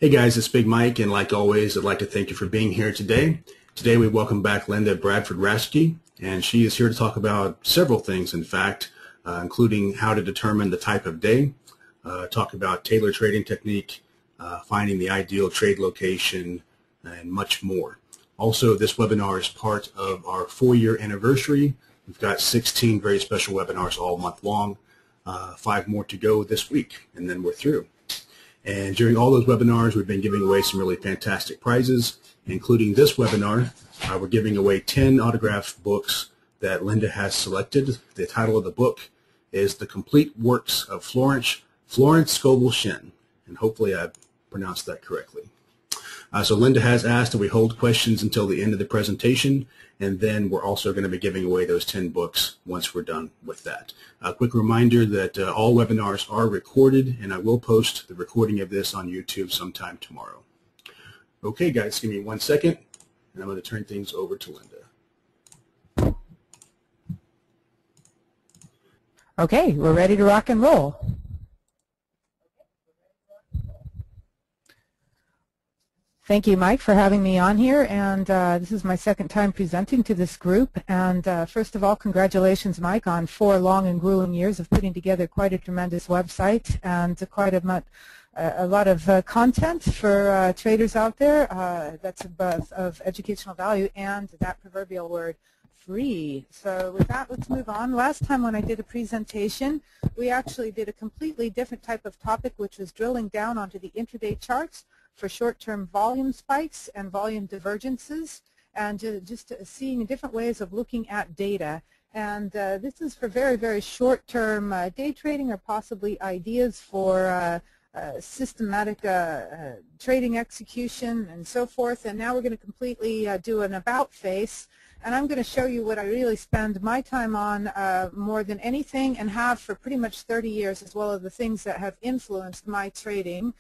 Hey guys, it's Big Mike, and like always, I'd like to thank you for being here today. Today we welcome back Linda Bradford Raschke, and she is here to talk about several things, in fact, including how to determine the type of day, talk about tailored trading technique, finding the ideal trade location, and much more. Also, this webinar is part of our 4-year anniversary. We've got 16 very special webinars all month long, 5 more to go this week, and then we're through. And during all those webinars, we've been giving away some really fantastic prizes, including this webinar. We're giving away 10 autographed books that Linda has selected. The title of the book is The Complete Works of Florence Scovel Shinn, and hopefully I pronounced that correctly. So Linda has asked that we hold questions until the end of the presentation, and then we're also going to be giving away those 10 books once we're done with that. A quick reminder that all webinars are recorded, and I will post the recording of this on YouTube sometime tomorrow. Okay, guys, give me 1 second, and I'm going to turn things over to Linda. Okay, we're ready to rock and roll. Thank you, Mike, for having me on here, and this is my second time presenting to this group. And first of all, congratulations, Mike, on 4 long and grueling years of putting together quite a tremendous website and quite a lot of content for traders out there that's of educational value, and that proverbial word, free. So with that, let's move on. Last time when I did a presentation, we actually did a completely different type of topic, which was drilling down onto the intraday charts for short-term volume spikes and volume divergences, and just seeing different ways of looking at data. And this is for very, very short-term day trading, or possibly ideas for systematic trading execution and so forth. And now we're going to completely do an about face, and I'm going to show you what I really spend my time on more than anything, and have for pretty much 30 years, as well as the things that have influenced my trading.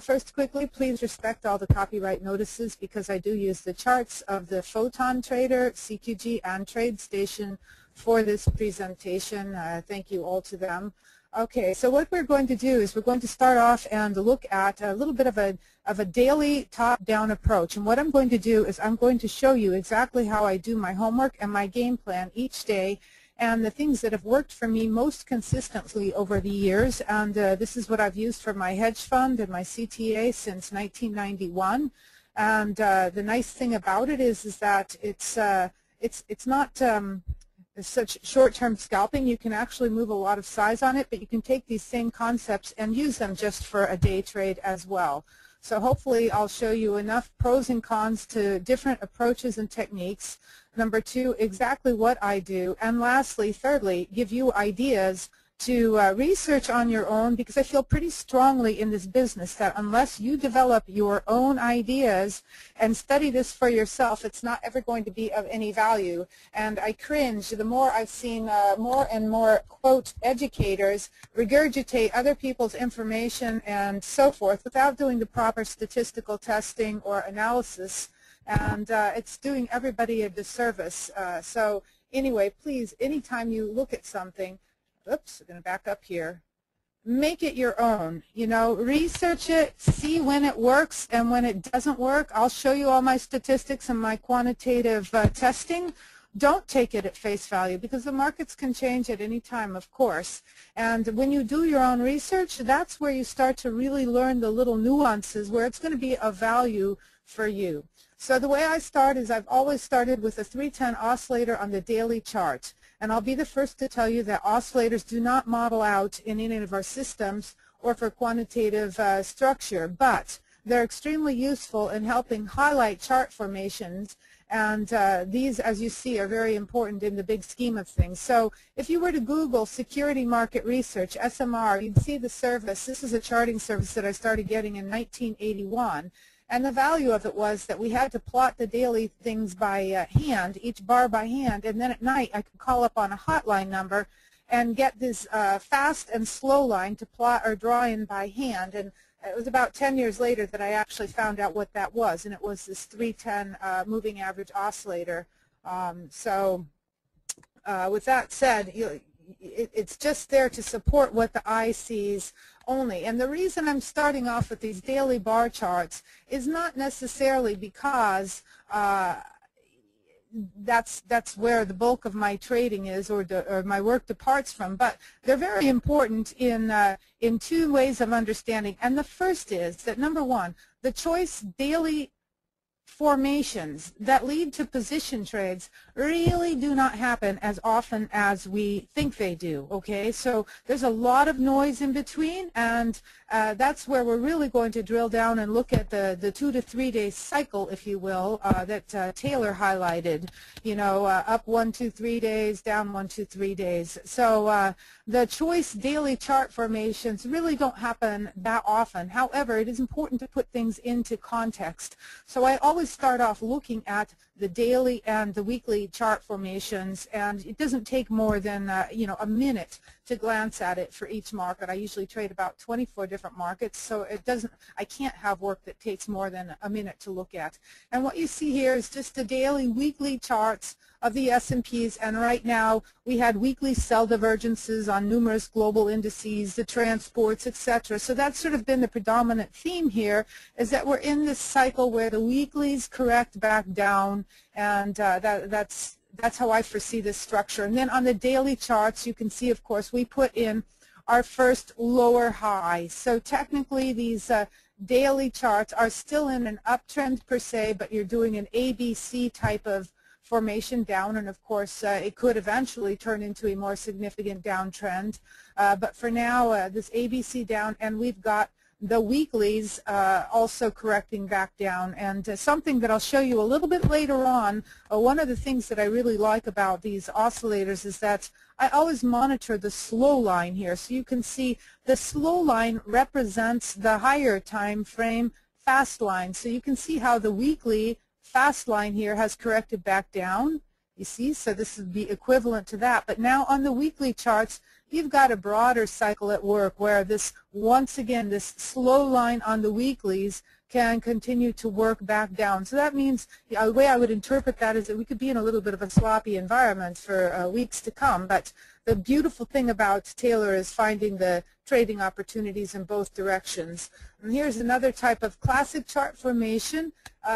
First, quickly, please respect all the copyright notices, because I do use the charts of the Photon Trader, CQG, and TradeStation for this presentation. Thank you all to them. Okay, so what we're going to do is we're going to start off and look at a little bit of a daily top-down approach. And what I'm going to do is I'm going to show you exactly how I do my homework and my game plan each day, and the things that have worked for me most consistently over the years. And this is what I've used for my hedge fund and my CTA since 1991. And the nice thing about it is that it's not such short-term scalping. You can actually move a lot of size on it, but you can take these same concepts and use them just for a day trade as well. So hopefully I'll show you enough pros and cons to different approaches and techniques. Number 2, exactly what I do. And lastly, thirdly, give you ideas to research on your own, because I feel pretty strongly in this business that unless you develop your own ideas and study this for yourself, it's not ever going to be of any value. And I cringe the more I've seen more and more, quote, educators regurgitate other people's information and so forth without doing the proper statistical testing or analysis, and it's doing everybody a disservice. So anyway, please, anytime you look at something, oops, I'm going to back up here, make it your own. You know, research it, see when it works, and when it doesn't work, I'll show you all my statistics and my quantitative testing. Don't take it at face value, because the markets can change at any time, of course. And when you do your own research, that's where you start to really learn the little nuances where it's going to be of value for you. So the way I start is I've always started with a 310 oscillator on the daily chart. And I'll be the first to tell you that oscillators do not model out in any of our systems or for quantitative structure, but they're extremely useful in helping highlight chart formations. And these, as you see, are very important in the big scheme of things. So if you were to Google security market research, SMR, you'd see the service. This is a charting service that I started getting in 1981. And the value of it was that we had to plot the daily things by hand, each bar by hand, and then at night I could call up on a hotline number and get this fast and slow line to plot or draw in by hand. And it was about 10 years later that I actually found out what that was, and it was this 310 moving average oscillator. With that said, it's just there to support what the eye sees only. And the reason I'm starting off with these daily bar charts is not necessarily because that's where the bulk of my trading is, or my work departs from, but they're very important in two ways of understanding. And the first is that, number one, the choice daily formations that lead to position trades really do not happen as often as we think they do. Okay, so there's a lot of noise in between, and that's where we're really going to drill down and look at the 2 to 3 day cycle, if you will, that Taylor highlighted. You know, up 1, 2, 3 days, down 1, 2, 3 days. So the choice daily chart formations really don't happen that often. However, it is important to put things into context. So I always start off looking at the daily and the weekly chart formations, and it doesn't take more than you know, a minute to glance at it for each market. I usually trade about 24 different markets, so I can't have work that takes more than a minute to look at. And what you see here is just the daily, weekly charts of the S&Ps, and right now we had weekly sell divergences on numerous global indices, the transports, etc. So that's sort of been the predominant theme here, is that we're in this cycle where the weeklies correct back down, and that's how I foresee this structure. And then on the daily charts, you can see, of course, we put in our first lower high. So technically these daily charts are still in an uptrend per se, but you're doing an ABC type of formation down, and of course it could eventually turn into a more significant downtrend. But for now, this ABC down, and we've got the weeklies also correcting back down. And something that I'll show you a little bit later on, one of the things that I really like about these oscillators is that I always monitor the slow line here. So you can see the slow line represents the higher time frame fast line. So you can see how the weekly fast line here has corrected back down. You see, so this would be equivalent to that. But now on the weekly charts, you've got a broader cycle at work where this, once again, this slow line on the weeklies can continue to work back down. So that means, the way I would interpret that is that we could be in a little bit of a sloppy environment for weeks to come. But the beautiful thing about Taylor is finding the trading opportunities in both directions. And here's another type of classic chart formation.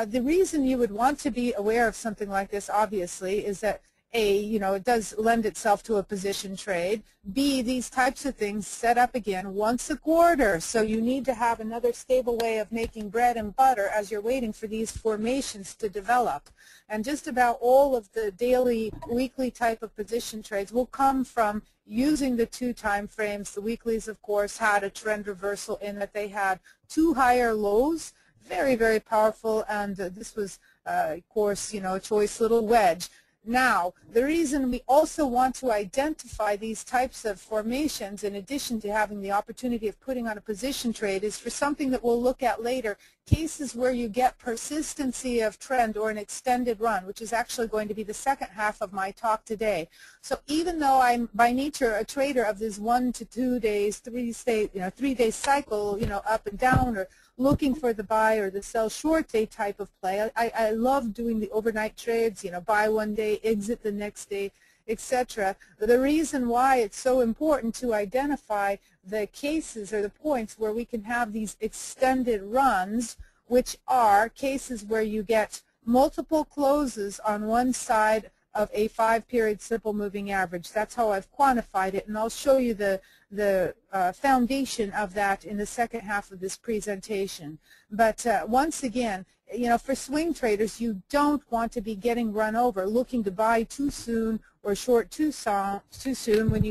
The reason you would want to be aware of something like this, obviously, is that A, you know, it does lend itself to a position trade. B, these types of things set up again once a quarter. So you need to have another stable way of making bread and butter as you're waiting for these formations to develop. And just about all of the daily, weekly type of position trades will come from using the two time frames. The weeklies, of course, had a trend reversal in that they had two higher lows. Very, very powerful, and this was, of course, you know, a choice little wedge. Now, the reason we also want to identify these types of formations, in addition to having the opportunity of putting on a position trade, is for something that we'll look at later, cases where you get persistency of trend or an extended run, which is actually going to be the second half of my talk today. So even though I'm by nature a trader of this 1 to 2 days, 3 day cycle, you know, up and down, or looking for the buy or the sell short day type of play, I love doing the overnight trades, you know, buy one day, exit the next day, etc. The reason why it's so important to identify the cases or the points where we can have these extended runs, which are cases where you get multiple closes on one side of a 5-period simple moving average. That's how I've quantified it, and I'll show you the foundation of that in the second half of this presentation. But once again, you know, for swing traders, you don't want to be getting run over, looking to buy too soon or short too soon when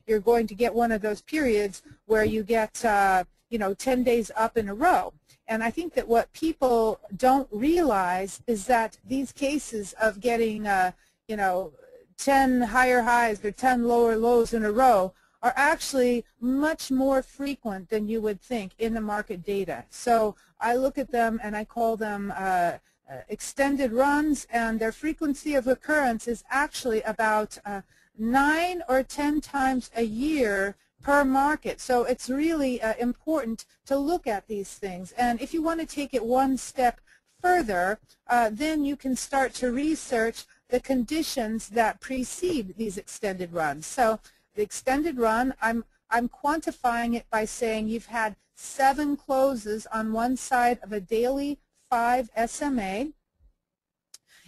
you're going to get one of those periods where you get you know, 10 days up in a row. And I think that what people don't realize is that these cases of getting you know, 10 higher highs or 10 lower lows in a row are actually much more frequent than you would think in the market data. So I look at them and I call them extended runs, and their frequency of occurrence is actually about 9 or 10 times a year per market. So it's really important to look at these things. And if you want to take it one step further, then you can start to research the conditions that precede these extended runs. So the extended run, I'm quantifying it by saying you've had 7 closes on one side of a daily 5 SMA.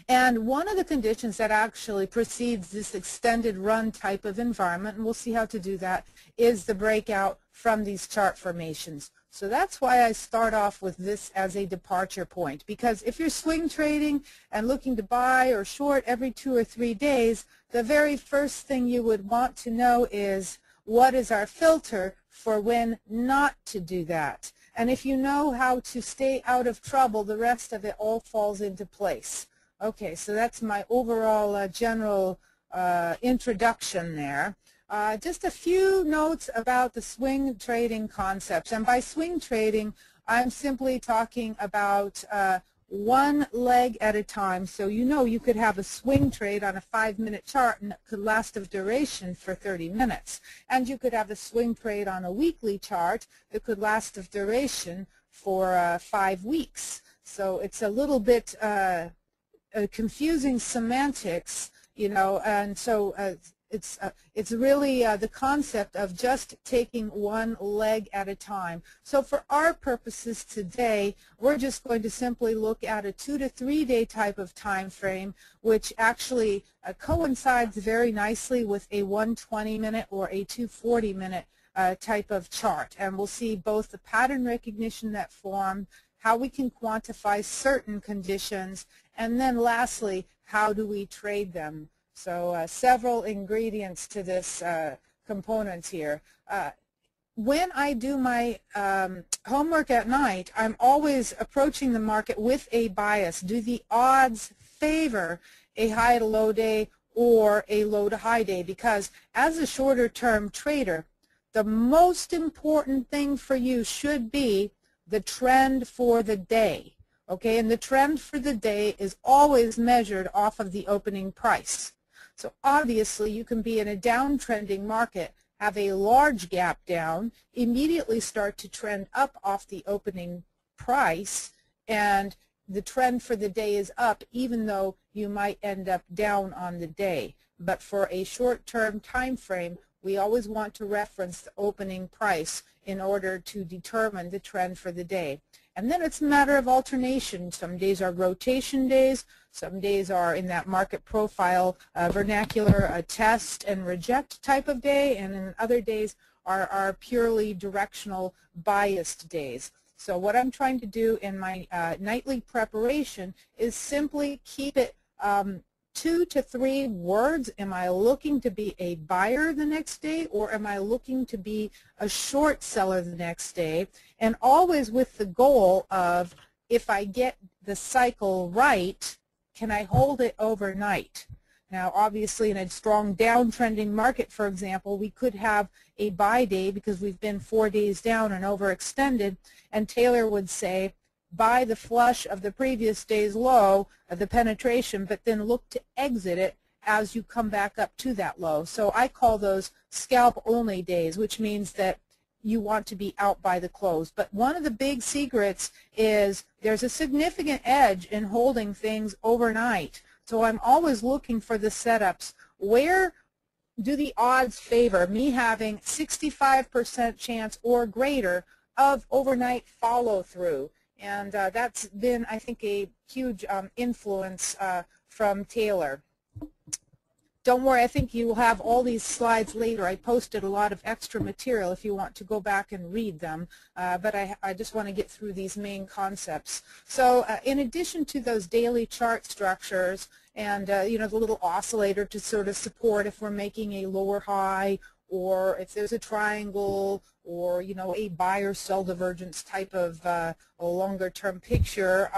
And one of the conditions that actually precedes this extended run type of environment, and we'll see how to do that, is the breakout from these chart formations. So that's why I start off with this as a departure point, because if you're swing trading and looking to buy or short every 2 or 3 days, the very first thing you would want to know is, what is our filter for when not to do that? And if you know how to stay out of trouble, the rest of it all falls into place. Okay, so that's my overall general introduction there. Just a few notes about the swing trading concepts. And by swing trading, I'm simply talking about one leg at a time. So you know you could have a swing trade on a 5-minute chart and it could last of duration for 30 minutes. And you could have a swing trade on a weekly chart that could last of duration for 5 weeks. So it's a little bit confusing semantics, you know, and so it's really the concept of just taking one leg at a time. So for our purposes today, we're just going to simply look at a 2 to 3 day type of time frame, which actually coincides very nicely with a 120-minute or a 240-minute type of chart. And we'll see both the pattern recognition that formed, how we can quantify certain conditions, and then lastly, how do we trade them? So several ingredients to this component here. When I do my homework at night, I'm always approaching the market with a bias. Do the odds favor a high to low day or a low to high day? Because as a shorter term trader, the most important thing for you should be the trend for the day. Okay, and the trend for the day is always measured off of the opening price. So obviously you can be in a downtrending market, have a large gap down, immediately start to trend up off the opening price, and the trend for the day is up even though you might end up down on the day. But for a short-term time frame, we always want to reference the opening price in order to determine the trend for the day. And then it's a matter of alternation. Some days are rotation days, some days are in that market profile vernacular, a test and reject type of day, and then other days are purely directional biased days. So what I'm trying to do in my nightly preparation is simply keep it 2 to 3 words. Am I looking to be a buyer the next day, or am I looking to be a short seller the next day? And always with the goal of, if I get the cycle right, can I hold it overnight? Now obviously in a strong downtrending market, for example, we could have a buy day because we've been 4 days down and overextended, and Taylor would say, buy the flush of the previous day's low of the penetration, but then look to exit it as you come back up to that low. So I call those scalp only days, which means that you want to be out by the close. But one of the big secrets is there's a significant edge in holding things overnight. So I'm always looking for the setups. Where do the odds favor me having 65% chance or greater of overnight follow-through? And that's been, I think, a huge influence from Taylor. Don't worry, I think you will have all these slides later. I posted a lot of extra material if you want to go back and read them, but I just want to get through these main concepts. So in addition to those daily chart structures and you know, the little oscillator to sort of support if we're making a lower high, or if there's a triangle, or you know, a buy or sell divergence type of a longer term picture.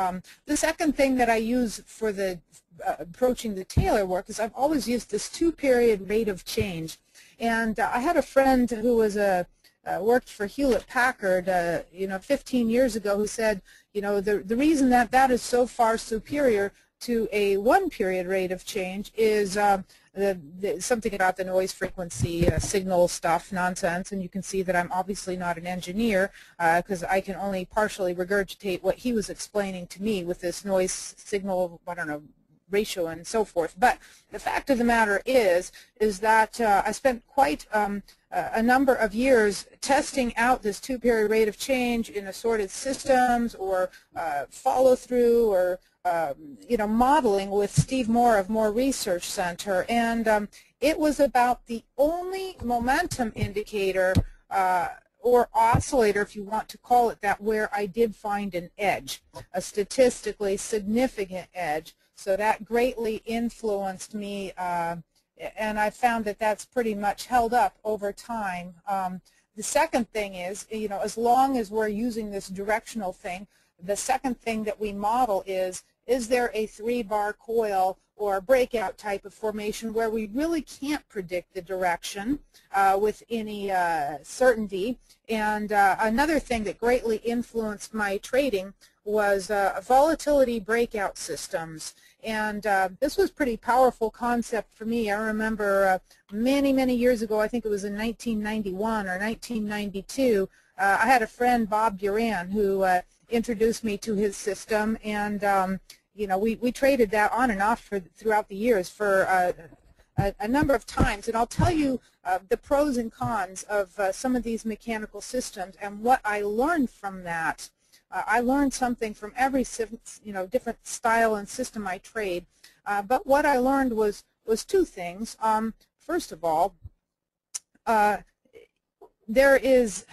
The second thing that I use for the approaching the Taylor work is I've always used this 2-period rate of change. And I had a friend who was worked for Hewlett Packard, you know, 15 years ago, who said, you know, the reason that that is so far superior to a 1-period rate of change is something about the noise frequency signal stuff nonsense, and you can see that I'm obviously not an engineer because I can only partially regurgitate what he was explaining to me with this noise signal, I don't know, ratio and so forth. But the fact of the matter is that I spent quite a number of years testing out this two-period rate of change in assorted systems, or follow-through, or modeling with Steve Moore of Moore Research Center, and it was about the only momentum indicator or oscillator, if you want to call it that, where I did find an edge, a statistically significant edge. So that greatly influenced me, and I found that that's pretty much held up over time. The second thing is, as long as we're using this directional thing, the second thing that we model is there a 3-bar coil or a breakout type of formation where we really can't predict the direction with any certainty. And another thing that greatly influenced my trading was volatility breakout systems. And this was a pretty powerful concept for me. I remember many, many years ago, I think it was in 1991 or 1992, I had a friend, Bob Duran, who introduced me to his system, and we traded that on and off throughout the years for a number of times. And I'll tell you the pros and cons of some of these mechanical systems and what I learned from that. I learned something from every different style and system I trade. But what I learned was two things. First of all, there is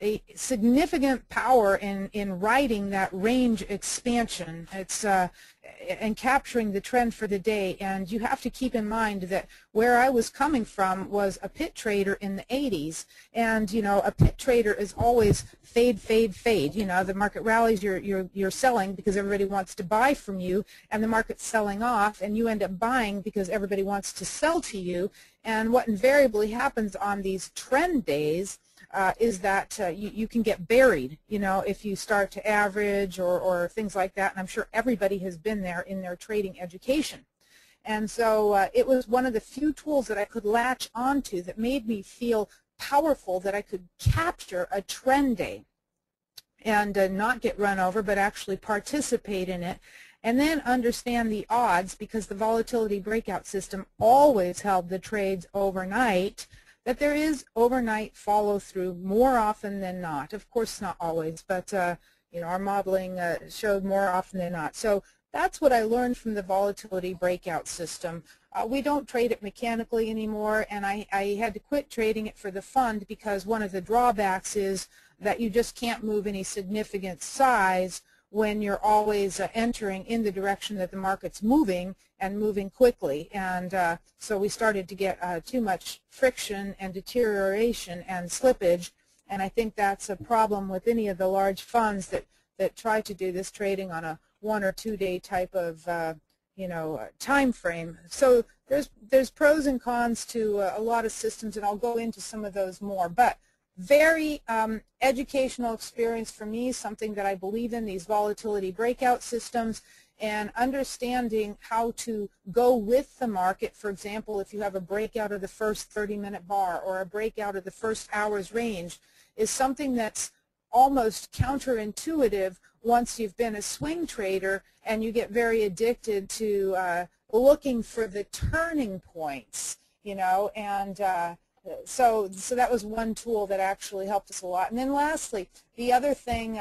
a significant power in writing that range expansion. It's and capturing the trend for the day. And you have to keep in mind that where I was coming from was a pit trader in the 80s. And a pit trader is always fade, fade, fade. The market rallies, you're selling because everybody wants to buy from you, and the market's selling off, and you end up buying because everybody wants to sell to you. And what invariably happens on these trend days is that you can get buried, if you start to average or things like that. And I'm sure everybody has been there in their trading education. And so it was one of the few tools that I could latch onto that made me feel powerful, that I could capture a trend day and not get run over, but actually participate in it. And then understand the odds, because the volatility breakout system always held the trades overnight, that there is overnight follow-through more often than not. Of course, not always, but our modeling showed more often than not. So that's what I learned from the volatility breakout system. We don't trade it mechanically anymore, and I had to quit trading it for the fund because one of the drawbacks is that you just can't move any significant size when you're always entering in the direction that the market's moving, and moving quickly. And so we started to get too much friction and deterioration and slippage, and I think that's a problem with any of the large funds that try to do this trading on a 1 or 2 day type of time frame. So there's pros and cons to a lot of systems, and I'll go into some of those more. But very educational experience for me, something that I believe in, these volatility breakout systems, and understanding how to go with the market. For example, if you have a breakout of the first 30-minute bar or a breakout of the first hour's range, is something that's almost counterintuitive once you've been a swing trader and you get very addicted to looking for the turning points, and so that was one tool that actually helped us a lot. And then lastly, the other thing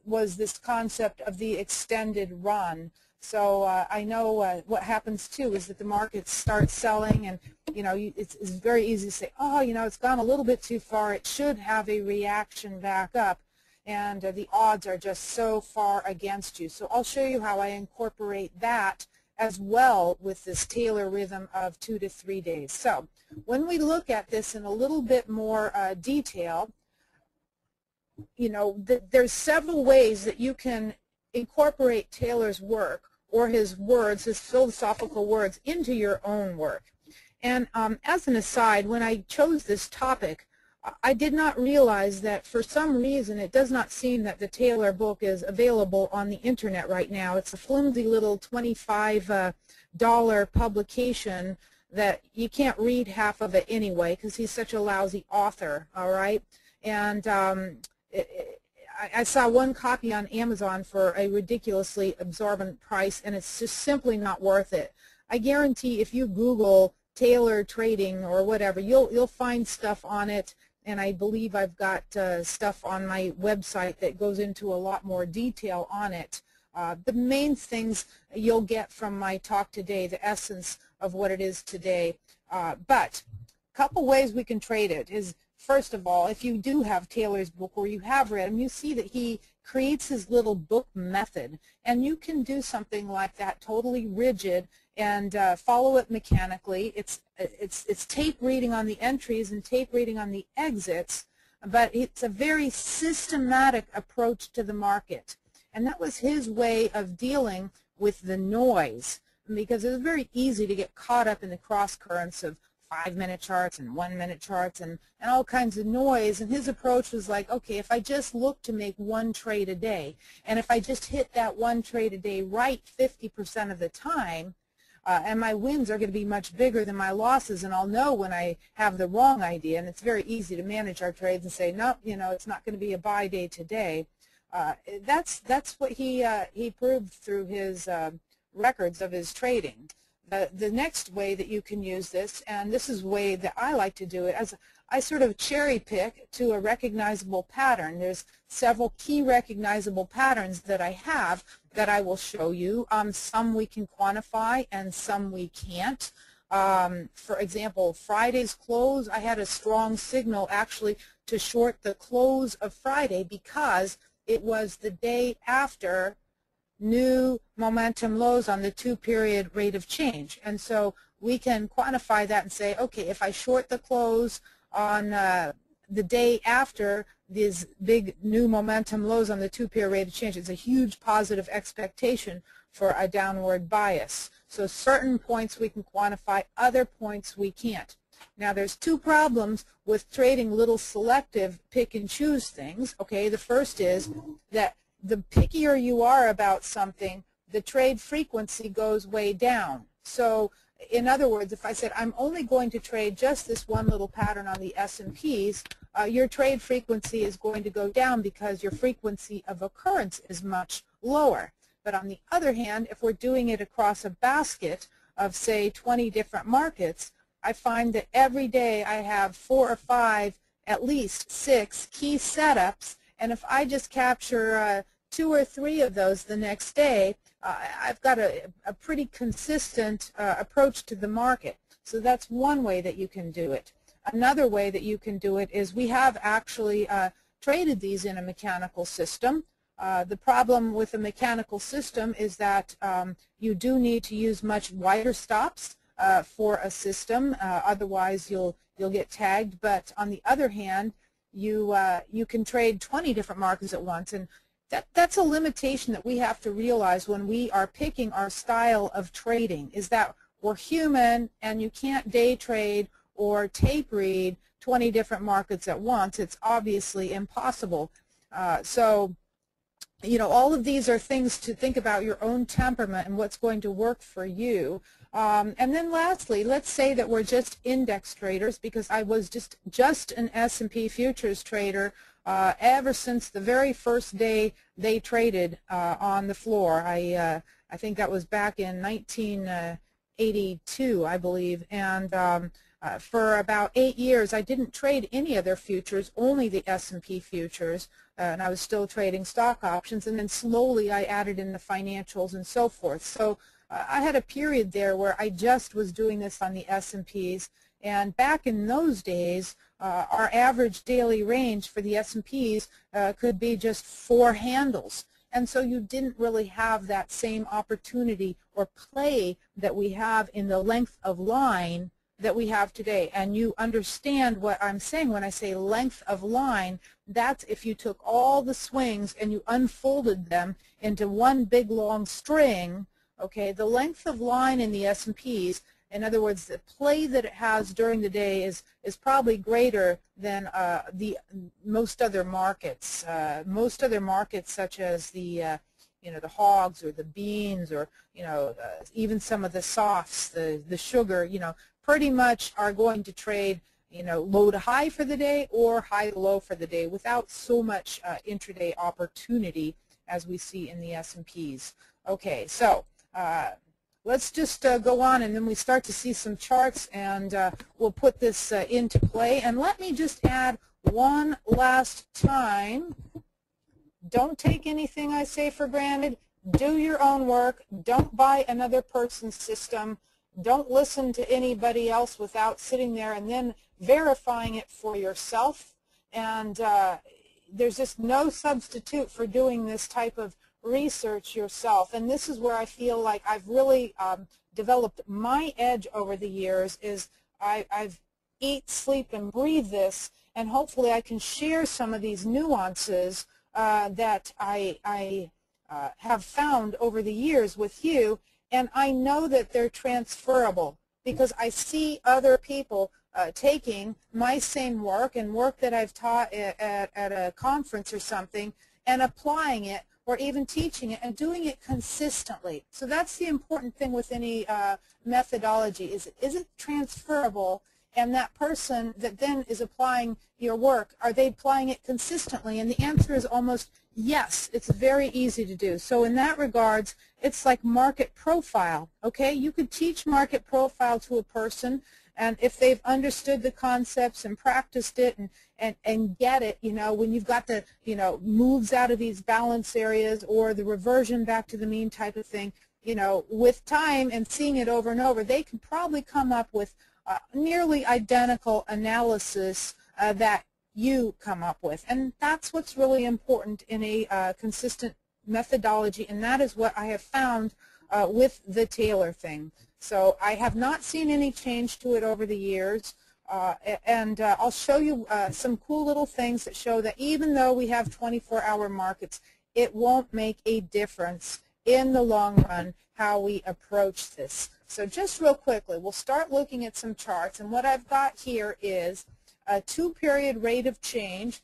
was this concept of the extended run. So I know what happens too is that the markets start selling, and it's very easy to say, oh, it's gone a little bit too far, it should have a reaction back up, and the odds are just so far against you. So I'll show you how I incorporate that as well with this Taylor rhythm of 2 to 3 days. So when we look at this in a little bit more detail, there's several ways that you can incorporate Taylor's work or his words, his philosophical words, into your own work. And as an aside, when I chose this topic, I did not realize that for some reason it does not seem that the Taylor book is available on the internet right now. It's a flimsy little $25 publication that you can't read half of it anyway because he's such a lousy author, all right? And I saw one copy on Amazon for a ridiculously exorbitant price, and it's just simply not worth it. I guarantee if you Google Taylor trading or whatever, you'll find stuff on it, and I believe I've got stuff on my website that goes into a lot more detail on it. The main things you'll get from my talk today, the essence of what it is today. But a couple ways we can trade it is, first of all, if you do have Taylor's book or you have read him, you see that he creates his little book method, and you can do something like that totally rigid and follow it mechanically. It's tape reading on the entries and tape reading on the exits, but it's a very systematic approach to the market. And that was his way of dealing with the noise, because it was very easy to get caught up in the cross currents of 5-minute charts and 1-minute charts and all kinds of noise. And his approach was like, okay, if I just look to make one trade a day, and if I just hit that one trade a day right 50% of the time, and my wins are going to be much bigger than my losses, and I'll know when I have the wrong idea. And it's very easy to manage our trades and say, no, you know, it's not going to be a buy day today. That's what he proved through his records of his trading. The next way that you can use this, and this is the way that I like to do it, as I sort of cherry pick to a recognizable pattern. There's several key recognizable patterns that I have that I will show you. Some we can quantify and some we can't. For example, Friday's close, I had a strong signal actually to short the close of Friday because it was the day after new momentum lows on the 2-period rate of change. And so we can quantify that and say, okay, if I short the close on the day after these big new momentum lows on the 2-period rate of change, it's a huge positive expectation for a downward bias. So certain points we can quantify, other points we can't. Now there's two problems with trading little selective pick and choose things. Okay, the first is that the pickier you are about something, the trade frequency goes way down. So in other words, if I said I'm only going to trade just this one little pattern on the S&Ps, your trade frequency is going to go down because your frequency of occurrence is much lower. But on the other hand, if we're doing it across a basket of, say, 20 different markets, I find that every day I have 4 or 5, at least 6 key setups, and if I just capture 2 or 3 of those the next day, I've got a pretty consistent approach to the market. So that's one way that you can do it. Another way that you can do it is we have actually traded these in a mechanical system. The problem with a mechanical system is that you do need to use much wider stops for a system, otherwise you'll get tagged. But on the other hand, you can trade 20 different markets at once, and that's a limitation that we have to realize when we are picking our style of trading, is that we're human and you can't day trade or tape read 20 different markets at once. It's obviously impossible. So you know, all of these are things to think about your own temperament and what's going to work for you. And then lastly, let's say that we're just index traders, because I was just an S&P futures trader ever since the very first day they traded on the floor. I think that was back in 1982, I believe. And for about 8 years, I didn't trade any of their futures, only the S&P futures, and I was still trading stock options. And then slowly I added in the financials and so forth. So I had a period there where I just was doing this on the S&Ps. And back in those days, our average daily range for the S&Ps could be just 4 handles. And so you didn't really have that same opportunity or play that we have in the length of line that we have today. And you understand what I'm saying when I say length of line. That's if you took all the swings and you unfolded them into one big long string. Okay, the length of line in the S&Ps, in other words, the play that it has during the day is probably greater than most other markets. Most other markets, such as the the hogs or the beans, or even some of the softs, the sugar, pretty much are going to trade low to high for the day or high to low for the day without so much intraday opportunity as we see in the S&Ps. Okay, so let's just go on, and then we start to see some charts, and we'll put this into play. And let me just add one last time, don't take anything I say for granted. Do your own work. Don't buy another person's system. Don't listen to anybody else without sitting there and then verifying it for yourself. And there's just no substitute for doing this type of research yourself. And this is where I feel like I've really developed my edge over the years, is I've eat, sleep, and breathe this, and hopefully I can share some of these nuances that I have found over the years with you, and I know that they're transferable because I see other people taking my same work and work that I've taught at a conference or something and applying it or even teaching it and doing it consistently. So that's the important thing with any methodology, is it transferable? And that person that then is applying your work, are they applying it consistently? And the answer is almost yes. It's very easy to do. So in that regards, it's like market profile. Okay, you could teach market profile to a person, and if they've understood the concepts and practiced it and get it, when you've got the moves out of these balance areas or the reversion back to the mean type of thing, with time and seeing it over and over, they can probably come up with nearly identical analysis that you come up with. And that's what's really important in a consistent methodology, and that is what I have found with the Taylor thing. So I have not seen any change to it over the years, and I'll show you some cool little things that show that even though we have 24-hour markets, it won't make a difference in the long run how we approach this. So just real quickly, we'll start looking at some charts, and what I've got here is a 2-period rate of change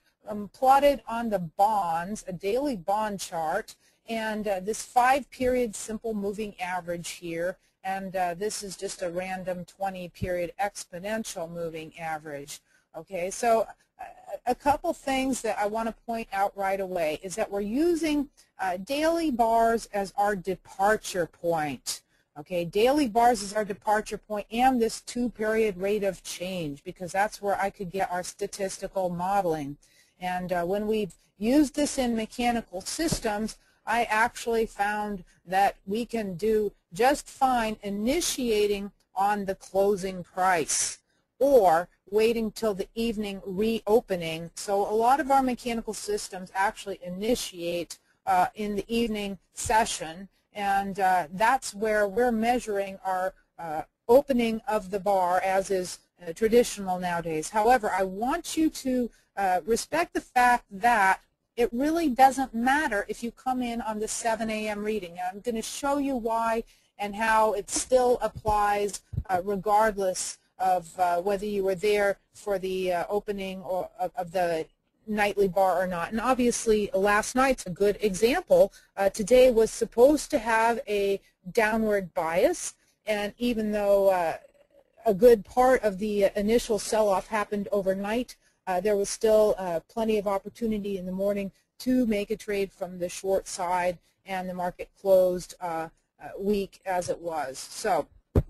plotted on the bonds, a daily bond chart, and this 5-period simple moving average here, and this is just a random 20-period exponential moving average. Okay, so a couple things that I want to point out right away is that we're using daily bars as our departure point. Okay, daily bars is our departure point, and this 2-period rate of change, because that's where I could get our statistical modeling. And when we've used this in mechanical systems, I actually found that we can do just fine initiating on the closing price or waiting till the evening reopening. So a lot of our mechanical systems actually initiate in the evening session, and that's where we're measuring our opening of the bar, as is traditional nowadays. However, I want you to respect the fact that it really doesn't matter if you come in on the 7 a.m. reading. I'm going to show you why and how it still applies regardless of whether you were there for the opening or of the nightly bar or not. And obviously last night's a good example. Today was supposed to have a downward bias, and even though a good part of the initial sell-off happened overnight, there was still plenty of opportunity in the morning to make a trade from the short side, and the market closed weak as it was. So a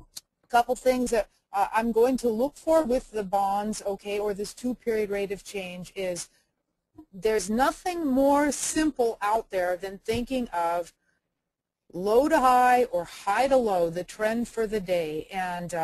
couple things that I'm going to look for with the bonds, okay, or this 2-period rate of change, is there's nothing more simple out there than thinking of low to high or high to low, the trend for the day. And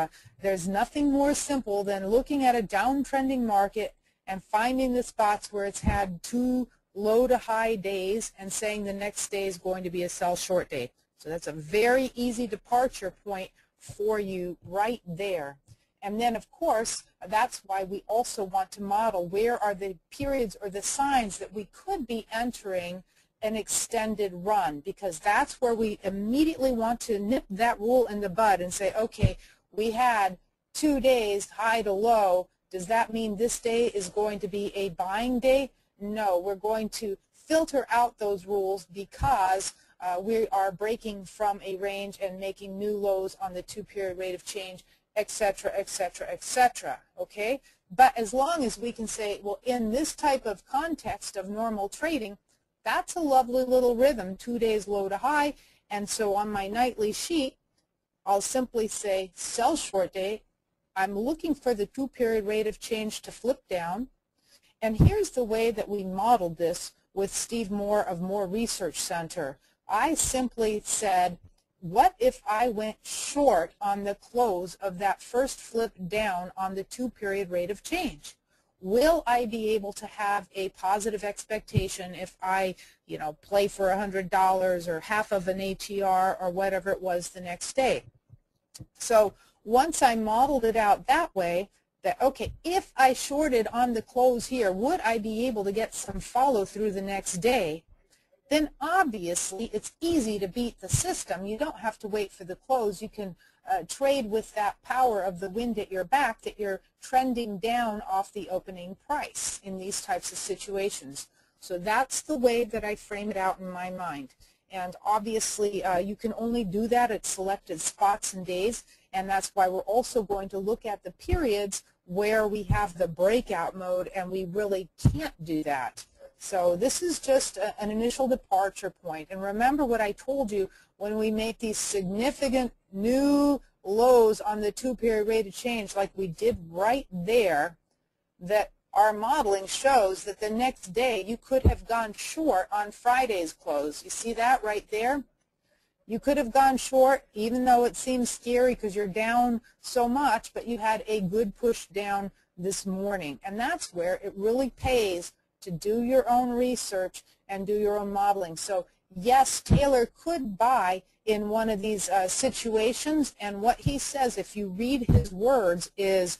there's nothing more simple than looking at a downtrending market and finding the spots where it's had 2 low to high days and saying the next day is going to be a sell short day. So that's a very easy departure point for you right there. And then, of course, that's why we also want to model where are the periods or the signs that we could be entering an extended run, because that's where we immediately want to nip that rule in the bud and say, okay, we had 2 days high to low. Does that mean this day is going to be a buying day? No, we're going to filter out those rules because we are breaking from a range and making new lows on the 2-period rate of change, etc., etc., etc. Okay? But as long as we can say, well, in this type of context of normal trading, that's a lovely little rhythm, 2 days low to high. And so on my nightly sheet, I'll simply say sell short day. I'm looking for the 2-period rate of change to flip down. And here's the way that we modeled this with Steve Moore of Moore Research Center. I simply said, what if I went short on the close of that first flip down on the 2-period rate of change? Will I be able to have a positive expectation if I, play for $100 or half of an ATR or whatever it was the next day? So once I modeled it out that way, that, okay, if I shorted on the close here, would I be able to get some follow through the next day? Then obviously it's easy to beat the system. You don't have to wait for the close. You can trade with that power of the wind at your back that you're trending down off the opening price in these types of situations. So that's the way that I frame it out in my mind. And obviously you can only do that at selected spots and days, and that's why we're also going to look at the periods where we have the breakout mode and we really can't do that. So this is just an initial departure point. And remember what I told you, when we make these significant new lows on the 2-period rate of change like we did right there, that our modeling shows that the next day you could have gone short on Friday's close. You see that right there? You could have gone short even though it seems scary because you're down so much, but you had a good push down this morning. And that's where it really pays to do your own research and do your own modeling. So yes, Taylor could buy in one of these situations, and what he says, if you read his words, is,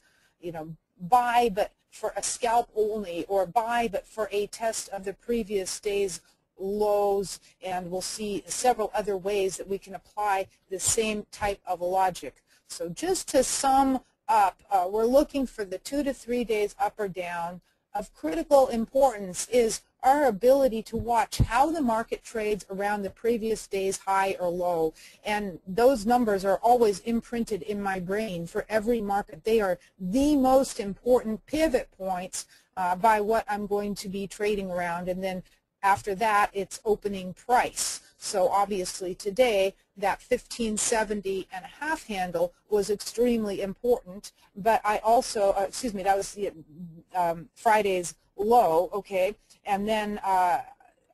buy but for a scalp only, or buy but for a test of the previous day's lows, and we'll see several other ways that we can apply the same type of logic. So just to sum up, we're looking for the 2 to 3 days up or down. Of critical importance is our ability to watch how the market trades around the previous day's high or low. And those numbers are always imprinted in my brain for every market. They are the most important pivot points by what I'm going to be trading around. And then after that, it's opening price. So obviously today, that 1570 and a half handle was extremely important. But I also, that was the Friday's low, okay? And then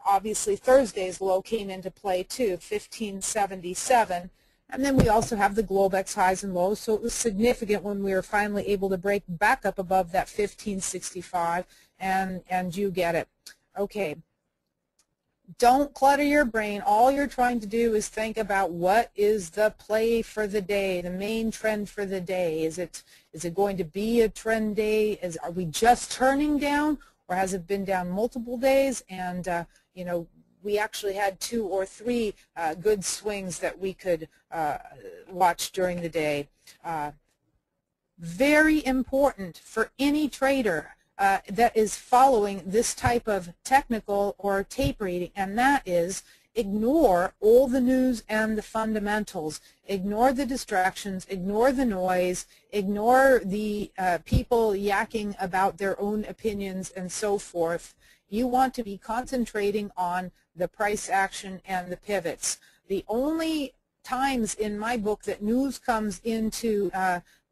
obviously Thursday's low came into play too, 1577. And then we also have the Globex highs and lows, so it was significant when we were finally able to break back up above that 1565, and you get it. Okay. Don't clutter your brain. All you're trying to do is think about what is the play for the day, the main trend for the day. Is it going to be a trend day? Are we just turning down, or has it been down multiple days? And we actually had 2 or 3 good swings that we could watch during the day. Very important for any trader that is following this type of technical or tape reading, and that is ignore all the news and the fundamentals. Ignore the distractions, ignore the noise, ignore the people yakking about their own opinions and so forth. You want to be concentrating on the price action and the pivots. The only times in my book that news comes into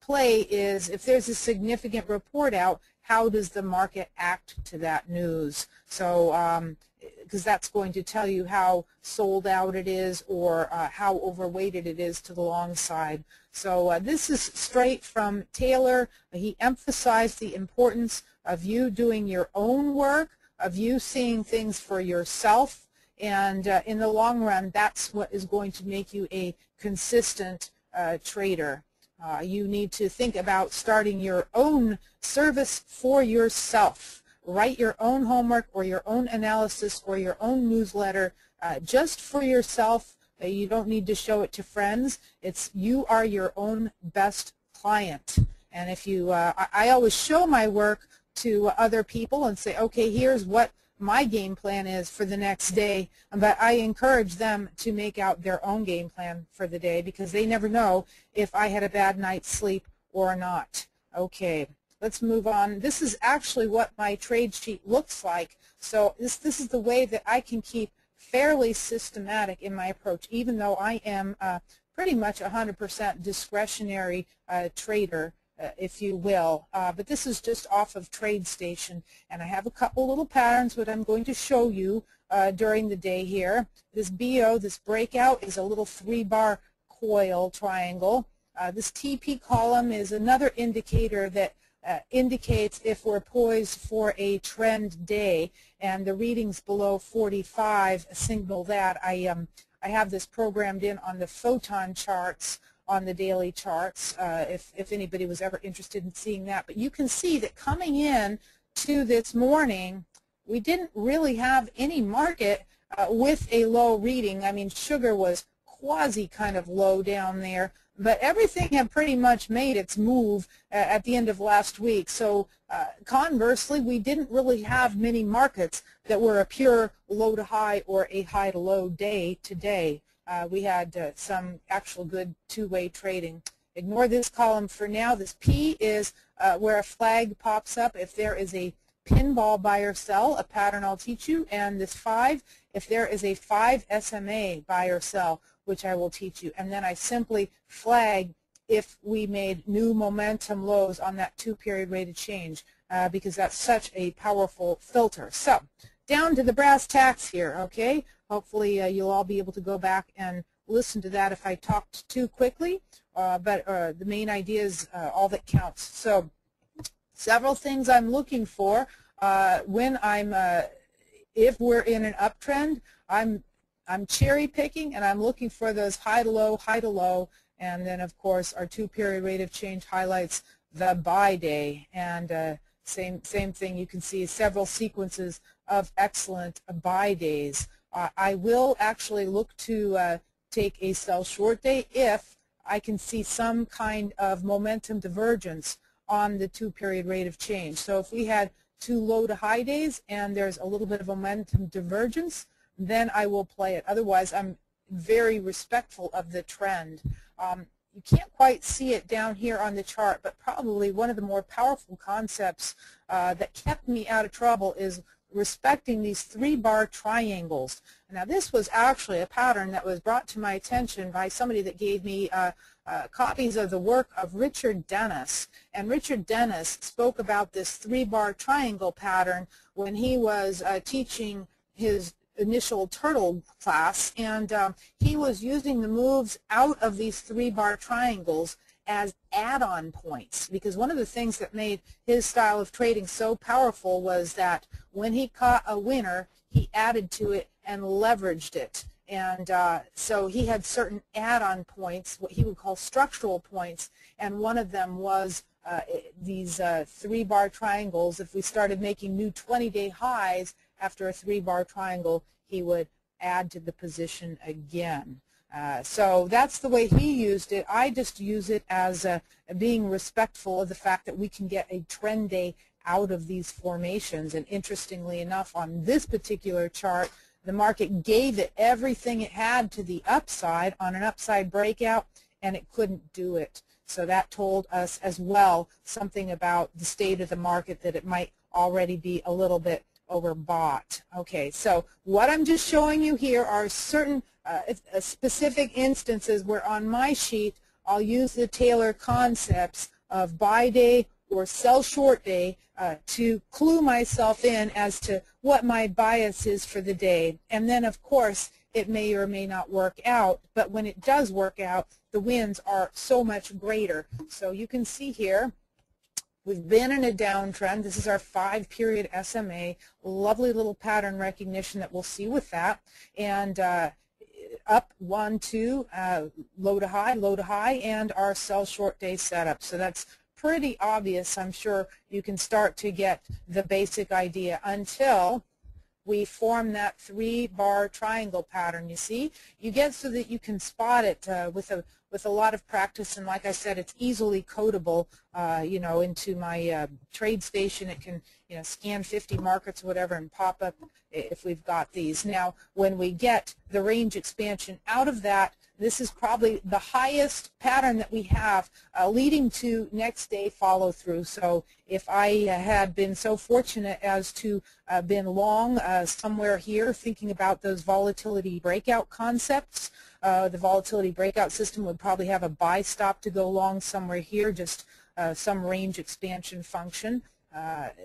play is if there's a significant report out, how does the market act to that news? So, because that's going to tell you how sold out it is or how overweighted it is to the long side. So this is straight from Taylor. He emphasized the importance of you doing your own work, of you seeing things for yourself, and in the long run, that's what is going to make you a consistent trader. You need to think about starting your own service for yourself. Write your own homework or your own analysis or your own newsletter just for yourself. You don't need to show it to friends. You are your own best client. And if you, I always show my work to other people and say, okay, here's what my game plan is for the next day, but I encourage them to make out their own game plan for the day because they never know if I had a bad night's sleep or not. Okay, let's move on. This is actually what my trade sheet looks like. So this is the way that I can keep fairly systematic in my approach, even though I am pretty much 100% discretionary trader, if you will. But this is just off of TradeStation, and I have a couple little patterns that I'm going to show you during the day here. This BO, this breakout, is a little 3-bar coil triangle. This TP column is another indicator that indicates if we're poised for a trend day, and the readings below 45 signal that. I have this programmed in on the photon charts on the daily charts, if anybody was ever interested in seeing that. But you can see that coming in to this morning, we didn't really have any market with a low reading. I mean, sugar was quasi kind of low down there, but everything had pretty much made its move at the end of last week. So conversely, we didn't really have many markets that were a pure low to high or a high to low day today. We had some actual good two-way trading. Ignore this column for now. This P is where a flag pops up if there is a pinball buy or sell, a pattern I'll teach you, and this 5 if there is a 5 SMA buy or sell, which I will teach you. And then I simply flag if we made new momentum lows on that 2-period rate of change, because that's such a powerful filter. So down to the brass tacks here, okay? Hopefully you'll all be able to go back and listen to that if I talked too quickly, but the main idea is all that counts. So several things I'm looking for when I'm, if we're in an uptrend, I'm cherry picking, and I'm looking for those high to low, and then of course our 2-period rate of change highlights the buy day, and same thing. You can see several sequences of excellent buy days. I will actually look to take a sell short day if I can see some kind of momentum divergence on the 2-period rate of change. So if we had 2 low to high days and there's a little bit of momentum divergence, then I will play it. Otherwise, I'm very respectful of the trend. You can't quite see it down here on the chart, but probably one of the more powerful concepts that kept me out of trouble is respecting these 3-bar triangles. Now, this was actually a pattern that was brought to my attention by somebody that gave me copies of the work of Richard Dennis. And Richard Dennis spoke about this 3-bar triangle pattern when he was teaching his initial turtle class, and he was using the moves out of these 3-bar triangles as add-on points, because one of the things that made his style of trading so powerful was that when he caught a winner, he added to it and leveraged it. And so he had certain add-on points, what he would call structural points, and one of them was these 3-bar triangles. If we started making new 20-day highs after a 3-bar triangle, he would add to the position again. So that's the way he used it. I just use it as being respectful of the fact that we can get a trend day out of these formations. And interestingly enough, on this particular chart, the market gave it everything it had to the upside on an upside breakout, and it couldn't do it. So that told us as well something about the state of the market, that it might already be a little bit overbought. Okay, so what I'm just showing you here are certain specific instances where on my sheet I'll use the Taylor concepts of buy day or sell short day to clue myself in as to what my bias is for the day. And then of course it may or may not work out, but when it does work out, the wins are so much greater. So you can see here, we've been in a downtrend. This is our 5-period SMA. Lovely little pattern recognition that we'll see with that. And up 1, 2, low to high, and our sell short day setup. So that's pretty obvious. I'm sure you can start to get the basic idea until we form that 3-bar triangle pattern. You see, you get so that you can spot it with a lot of practice, and like I said, it's easily codable. You know, into my TradeStation, it can, you know, scan 50 markets or whatever and pop up if we've got these. Now, when we get the range expansion out of that This is probably the highest pattern that we have leading to next day follow through. So if I had been so fortunate as to been long somewhere here thinking about those volatility breakout concepts, the volatility breakout system would probably have a buy stop to go long somewhere here, just some range expansion function.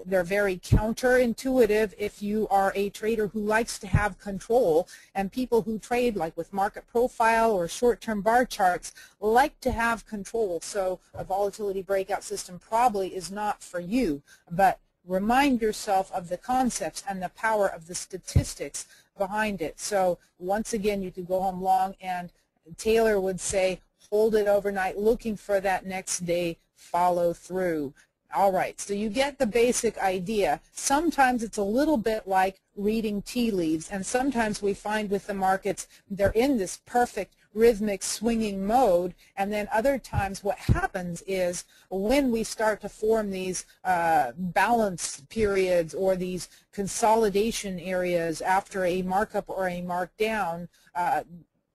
They're very counterintuitive if you are a trader who likes to have control, and people who trade like with market profile or short-term bar charts like to have control. So a volatility breakout system probably is not for you, but remind yourself of the concepts and the power of the statistics behind it. So once again, you could go home long, and Taylor would say hold it overnight looking for that next day follow through. All right, so you get the basic idea. Sometimes it's a little bit like reading tea leaves, and sometimes we find with the markets they're in this perfect rhythmic swinging mode, and then other times what happens is when we start to form these balance periods or these consolidation areas after a markup or a markdown,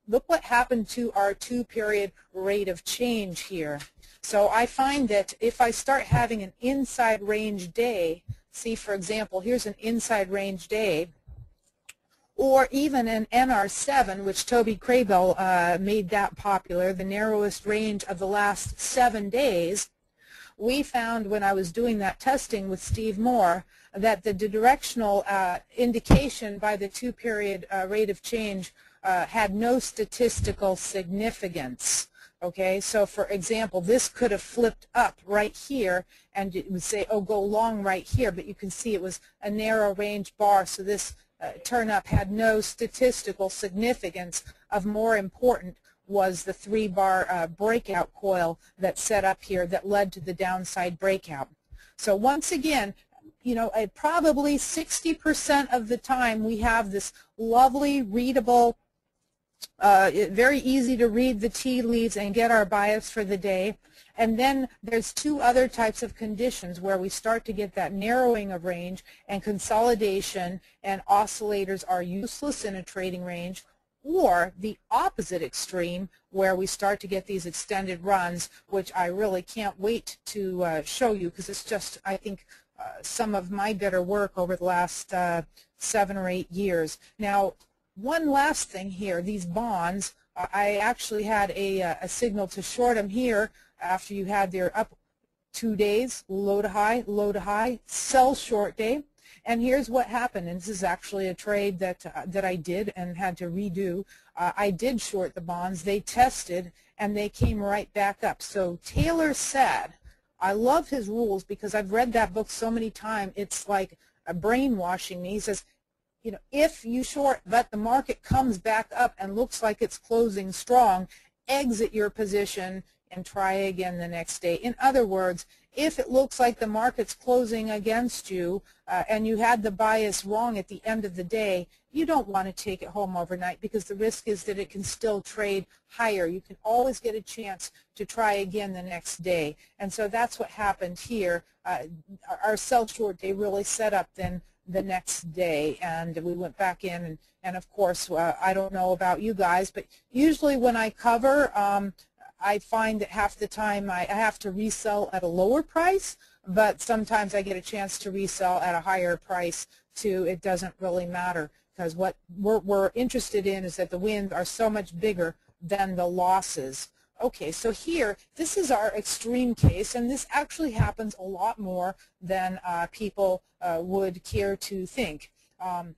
look what happened to our 2-period rate of change here. So I find that if I start having an inside range day, see for example, here's an inside range day, or even an NR7, which Toby Crabell made that popular, the narrowest range of the last 7 days, we found when I was doing that testing with Steve Moore that the directional indication by the 2-period rate of change had no statistical significance. Okay, so for example, this could have flipped up right here, and it would say, oh, go long right here, but you can see it was a narrow range bar, so this turn up had no statistical significance. Of more important was the 3-bar breakout coil that set up here that led to the downside breakout. So once again, you know, probably 60% of the time we have this lovely readable, very easy to read the tea leaves and get our bias for the day. And then there's 2 other types of conditions where we start to get that narrowing of range and consolidation, and oscillators are useless in a trading range, or the opposite extreme where we start to get these extended runs, which I really can't wait to show you, because it's just, I think, some of my better work over the last 7 or 8 years. Now, one last thing here, these bonds, I actually had a signal to short them here after you had their up 2 days, low to high, sell short day. And here's what happened, and this is actually a trade that I did and had to redo. I did short the bonds, they tested, and they came right back up. So Taylor said, I love his rules because I've read that book so many times, it's like brainwashing me. He says, you know, if you short but the market comes back up and looks like it's closing strong, exit your position and try again the next day. In other words, if it looks like the market's closing against you and you had the bias wrong at the end of the day, you don't want to take it home overnight, because the risk is that it can still trade higher. You can always get a chance to try again the next day. And so that's what happened here. Our sell short day really set up then the next day, and we went back in, and of course, I don't know about you guys, but usually when I cover, I find that half the time I have to resell at a lower price, but sometimes I get a chance to resell at a higher price too. It doesn't really matter, because what we're interested in is that the wins are so much bigger than the losses. Okay, so here, this is our extreme case, and this actually happens a lot more than people would care to think.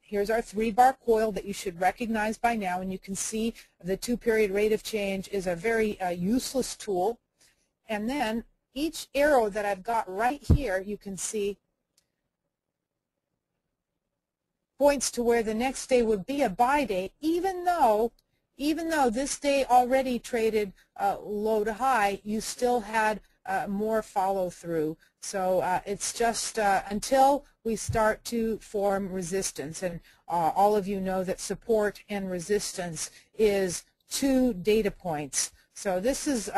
Here's our 3-bar coil that you should recognize by now, and you can see the 2-period rate of change is a very useless tool. And then each arrow that I've got right here, you can see, points to where the next day would be a buy day, even though this day already traded low to high, you still had more follow through. So it's just until we start to form resistance, and all of you know that support and resistance is 2 data points. So this is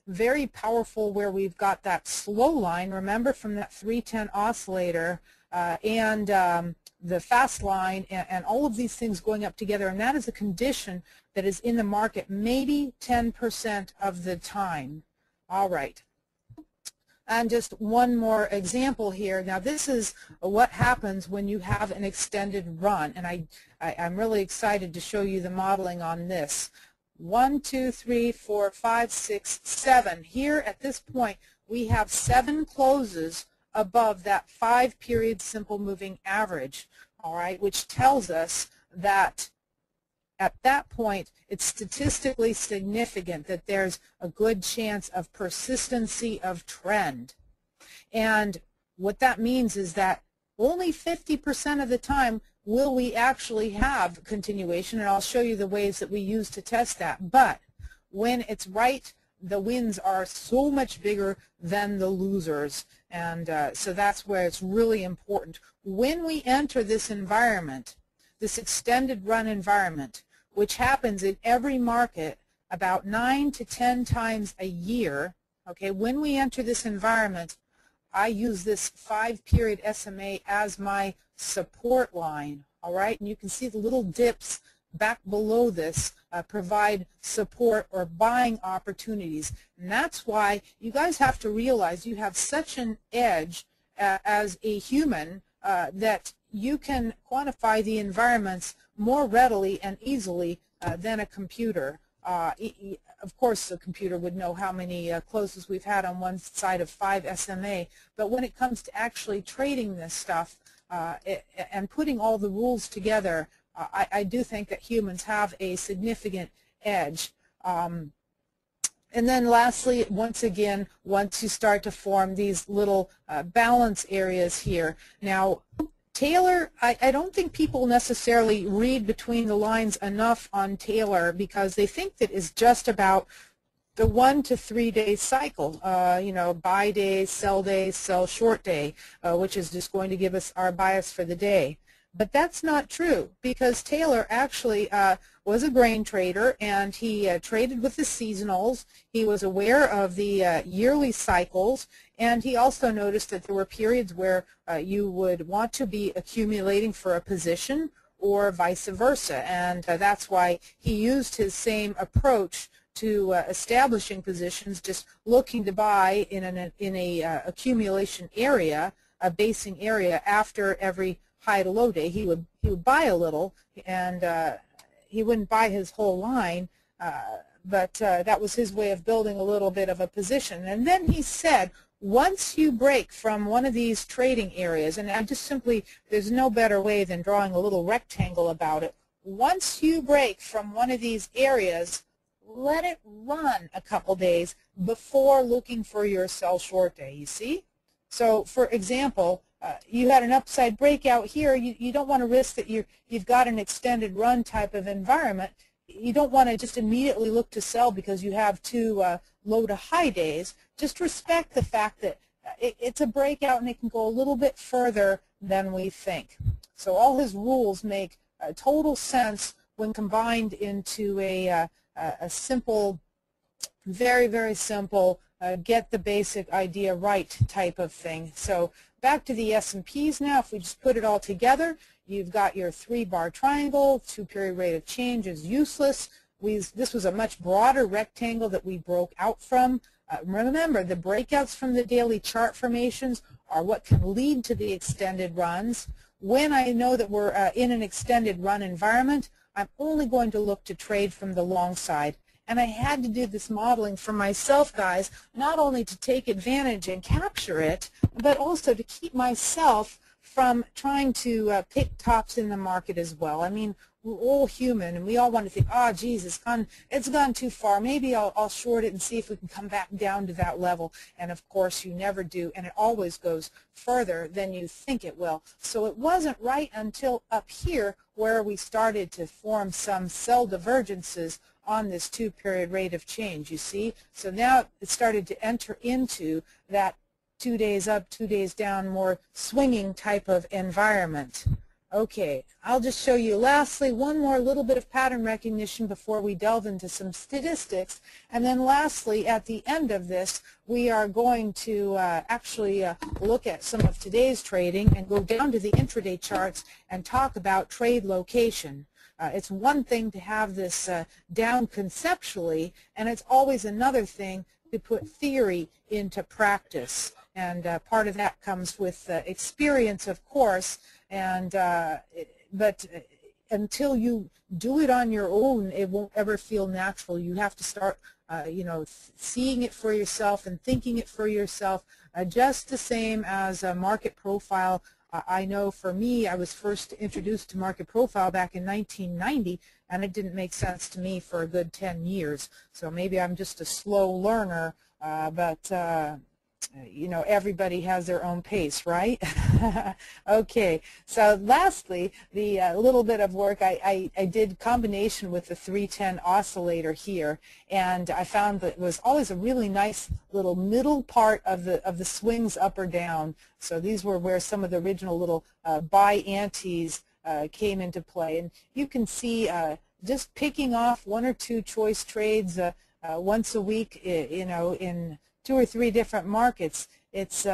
very powerful where we've got that slow line, remember, from that 310 oscillator, and the fast line and all of these things going up together, and that is a condition that is in the market maybe 10% of the time. All right. And just one more example here. Now this is what happens when you have an extended run, and I'm really excited to show you the modeling on this. 1, 2, 3, 4, 5, 6, 7. Here at this point we have 7 closes above that 5-period simple moving average, all right, which tells us that at that point it's statistically significant that there's a good chance of persistency of trend. And what that means is that only 50% of the time will we actually have continuation, and I'll show you the ways that we use to test that. But when it's right, the wins are so much bigger than the losers, and so that's where it's really important. When we enter this environment, this extended run environment, which happens in every market about 9 to 10 times a year, okay, when we enter this environment, I use this 5-period SMA as my support line, all right, and you can see the little dips back below this provide support or buying opportunities. And that's why you guys have to realize you have such an edge as a human that you can quantify the environments more readily and easily than a computer. Of course, the computer would know how many closes we've had on one side of 5 SMA, but when it comes to actually trading this stuff and putting all the rules together, I do think that humans have a significant edge. And then lastly, once again, once you start to form these little balance areas here. Now, Taylor, I don't think people necessarily read between the lines enough on Taylor because they think that it's just about the 1 to 3 day cycle, you know, buy day, sell short day, which is just going to give us our bias for the day. But that's not true because Taylor actually was a grain trader, and he traded with the seasonals. He was aware of the yearly cycles, and he also noticed that there were periods where you would want to be accumulating for a position or vice versa, and that's why he used his same approach to establishing positions, just looking to buy in a accumulation area, a basing area after every high to low day. He would buy a little, and he wouldn't buy his whole line, but that was his way of building a little bit of a position. And then he said, once you break from one of these trading areas, and I just simply, there's no better way than drawing a little rectangle about it. Once you break from one of these areas, let it run a couple days before looking for your sell short day, you see? So, for example, you had an upside breakout here. You don't want to risk that you've got an extended run type of environment. You don't want to just immediately look to sell because you have 2 low to high days. Just respect the fact that it's a breakout and it can go a little bit further than we think. So all his rules make total sense when combined into a simple, very, very simple, get the basic idea right type of thing. So back to the S&Ps now. If we just put it all together, you've got your 3-bar triangle, 2-period rate of change is useless. This was a much broader rectangle that we broke out from. Remember, the breakouts from the daily chart formations are what can lead to the extended runs. When I know that we're in an extended run environment, I'm only going to look to trade from the long side. And I had to do this modeling for myself, guys, not only to take advantage and capture it, but also to keep myself from trying to pick tops in the market as well. I mean, we're all human, and we all want to think, oh, geez, it's gone too far. Maybe I'll short it and see if we can come back down to that level. And, of course, you never do, and it always goes further than you think it will. So it wasn't right until up here where we started to form some sell divergences on this 2-period rate of change, you see? So now it started to enter into that 2 days up, 2 days down, more swinging type of environment. Okay, I'll just show you lastly one more little bit of pattern recognition before we delve into some statistics, and then lastly at the end of this we are going to actually look at some of today's trading and go down to the intraday charts and talk about trade location. It's one thing to have this down conceptually, and it's always another thing to put theory into practice, and part of that comes with experience, of course. And but until you do it on your own, it won't ever feel natural. You have to start, seeing it for yourself and thinking it for yourself, just the same as a market profile. I know for me, I was first introduced to market profile back in 1990, and it didn't make sense to me for a good 10 years. So maybe I'm just a slow learner, but everybody has their own pace, right? Okay, so lastly, the little bit of work I did combination with the 310 oscillator here, and I found that it was always a really nice little middle part of the swings up or down. So these were where some of the original little buy antes came into play, and you can see just picking off one or two choice trades once a week, in 2 or 3 different markets. It's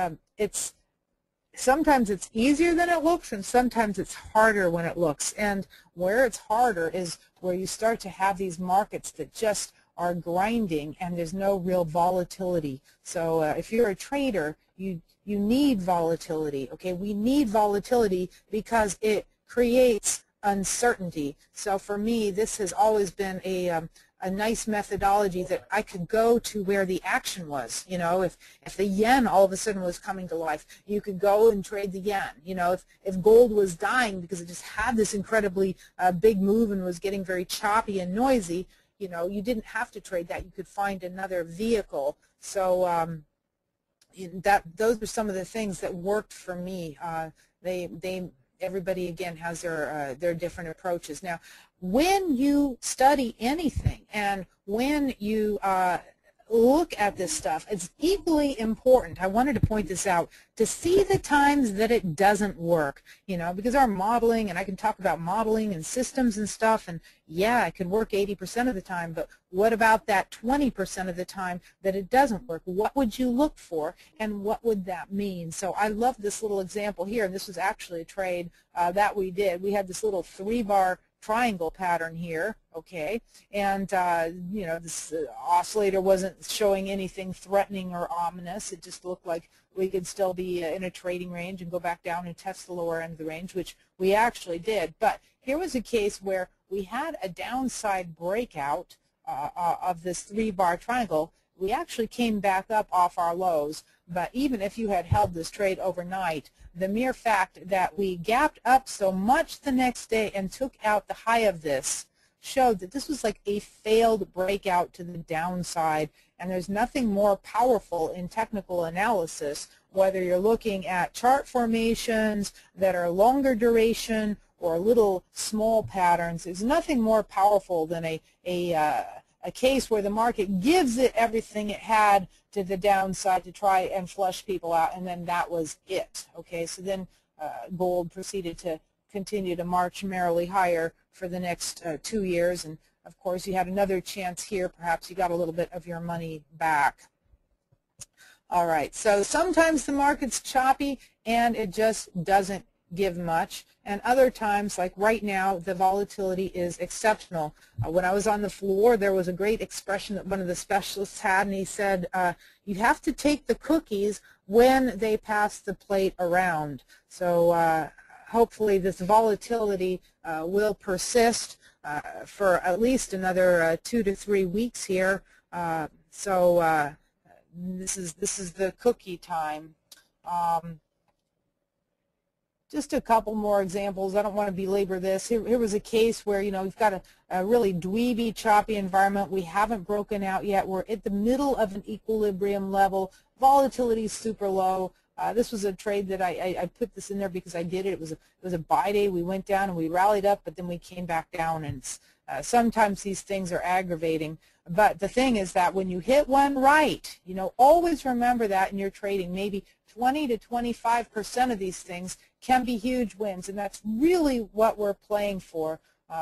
sometimes it's easier than it looks, and sometimes it's harder when it looks. And where it's harder is where you start to have these markets that just are grinding and there's no real volatility. So if you're a trader, you need volatility. Okay, we need volatility because it creates uncertainty. So for me, this has always been a nice methodology that I could go to where the action was. If the yen all of a sudden was coming to life, you could go and trade the yen. If gold was dying because it just had this incredibly big move and was getting very choppy and noisy, you didn't have to trade that. You could find another vehicle. So those are some of the things that worked for me. Everybody again has their different approaches. Now, when you study anything and when you look at this stuff, it's equally important, I wanted to point this out, to see the times that it doesn't work, because our modeling, and I can talk about modeling and systems and stuff, and yeah, it could work 80% of the time, but what about that 20% of the time that it doesn't work? What would you look for, and what would that mean? So I love this little example here, and this was actually a trade that we did. We had this little 3-bar triangle pattern here, okay, and this oscillator wasn't showing anything threatening or ominous. It just looked like we could still be in a trading range and go back down and test the lower end of the range, which we actually did. But here was a case where we had a downside breakout of this 3-bar triangle. We actually came back up off our lows, but even if you had held this trade overnight, the mere fact that we gapped up so much the next day and took out the high of this showed that this was like a failed breakout to the downside, and there's nothing more powerful in technical analysis, whether you're looking at chart formations that are longer duration or little small patterns. There's nothing more powerful than a case where the market gives it everything it had to the downside to try and flush people out, and then that was it. Okay, so then gold proceeded to continue to march merrily higher for the next 2 years, and of course you had another chance here. Perhaps you got a little bit of your money back. All right, so sometimes the market's choppy and it just doesn't give much, and other times, like right now, the volatility is exceptional. When I was on the floor, there was a great expression that one of the specialists had, and he said, you have to take the cookies when they pass the plate around. So hopefully this volatility will persist for at least another 2 to 3 weeks here. This is the cookie time. Just a couple more examples. I don't want to belabor this. Here was a case where, we've got a really dweeby, choppy environment. We haven't broken out yet. We're at the middle of an equilibrium level. Volatility is super low. This was a trade that I put this in there because I did it. It was a buy day. We went down and we rallied up, but then we came back down, and sometimes these things are aggravating. But the thing is that when you hit one right, you know, always remember that in your trading. Maybe 20 to 25% of these things can be huge wins, and that's really what we're playing for.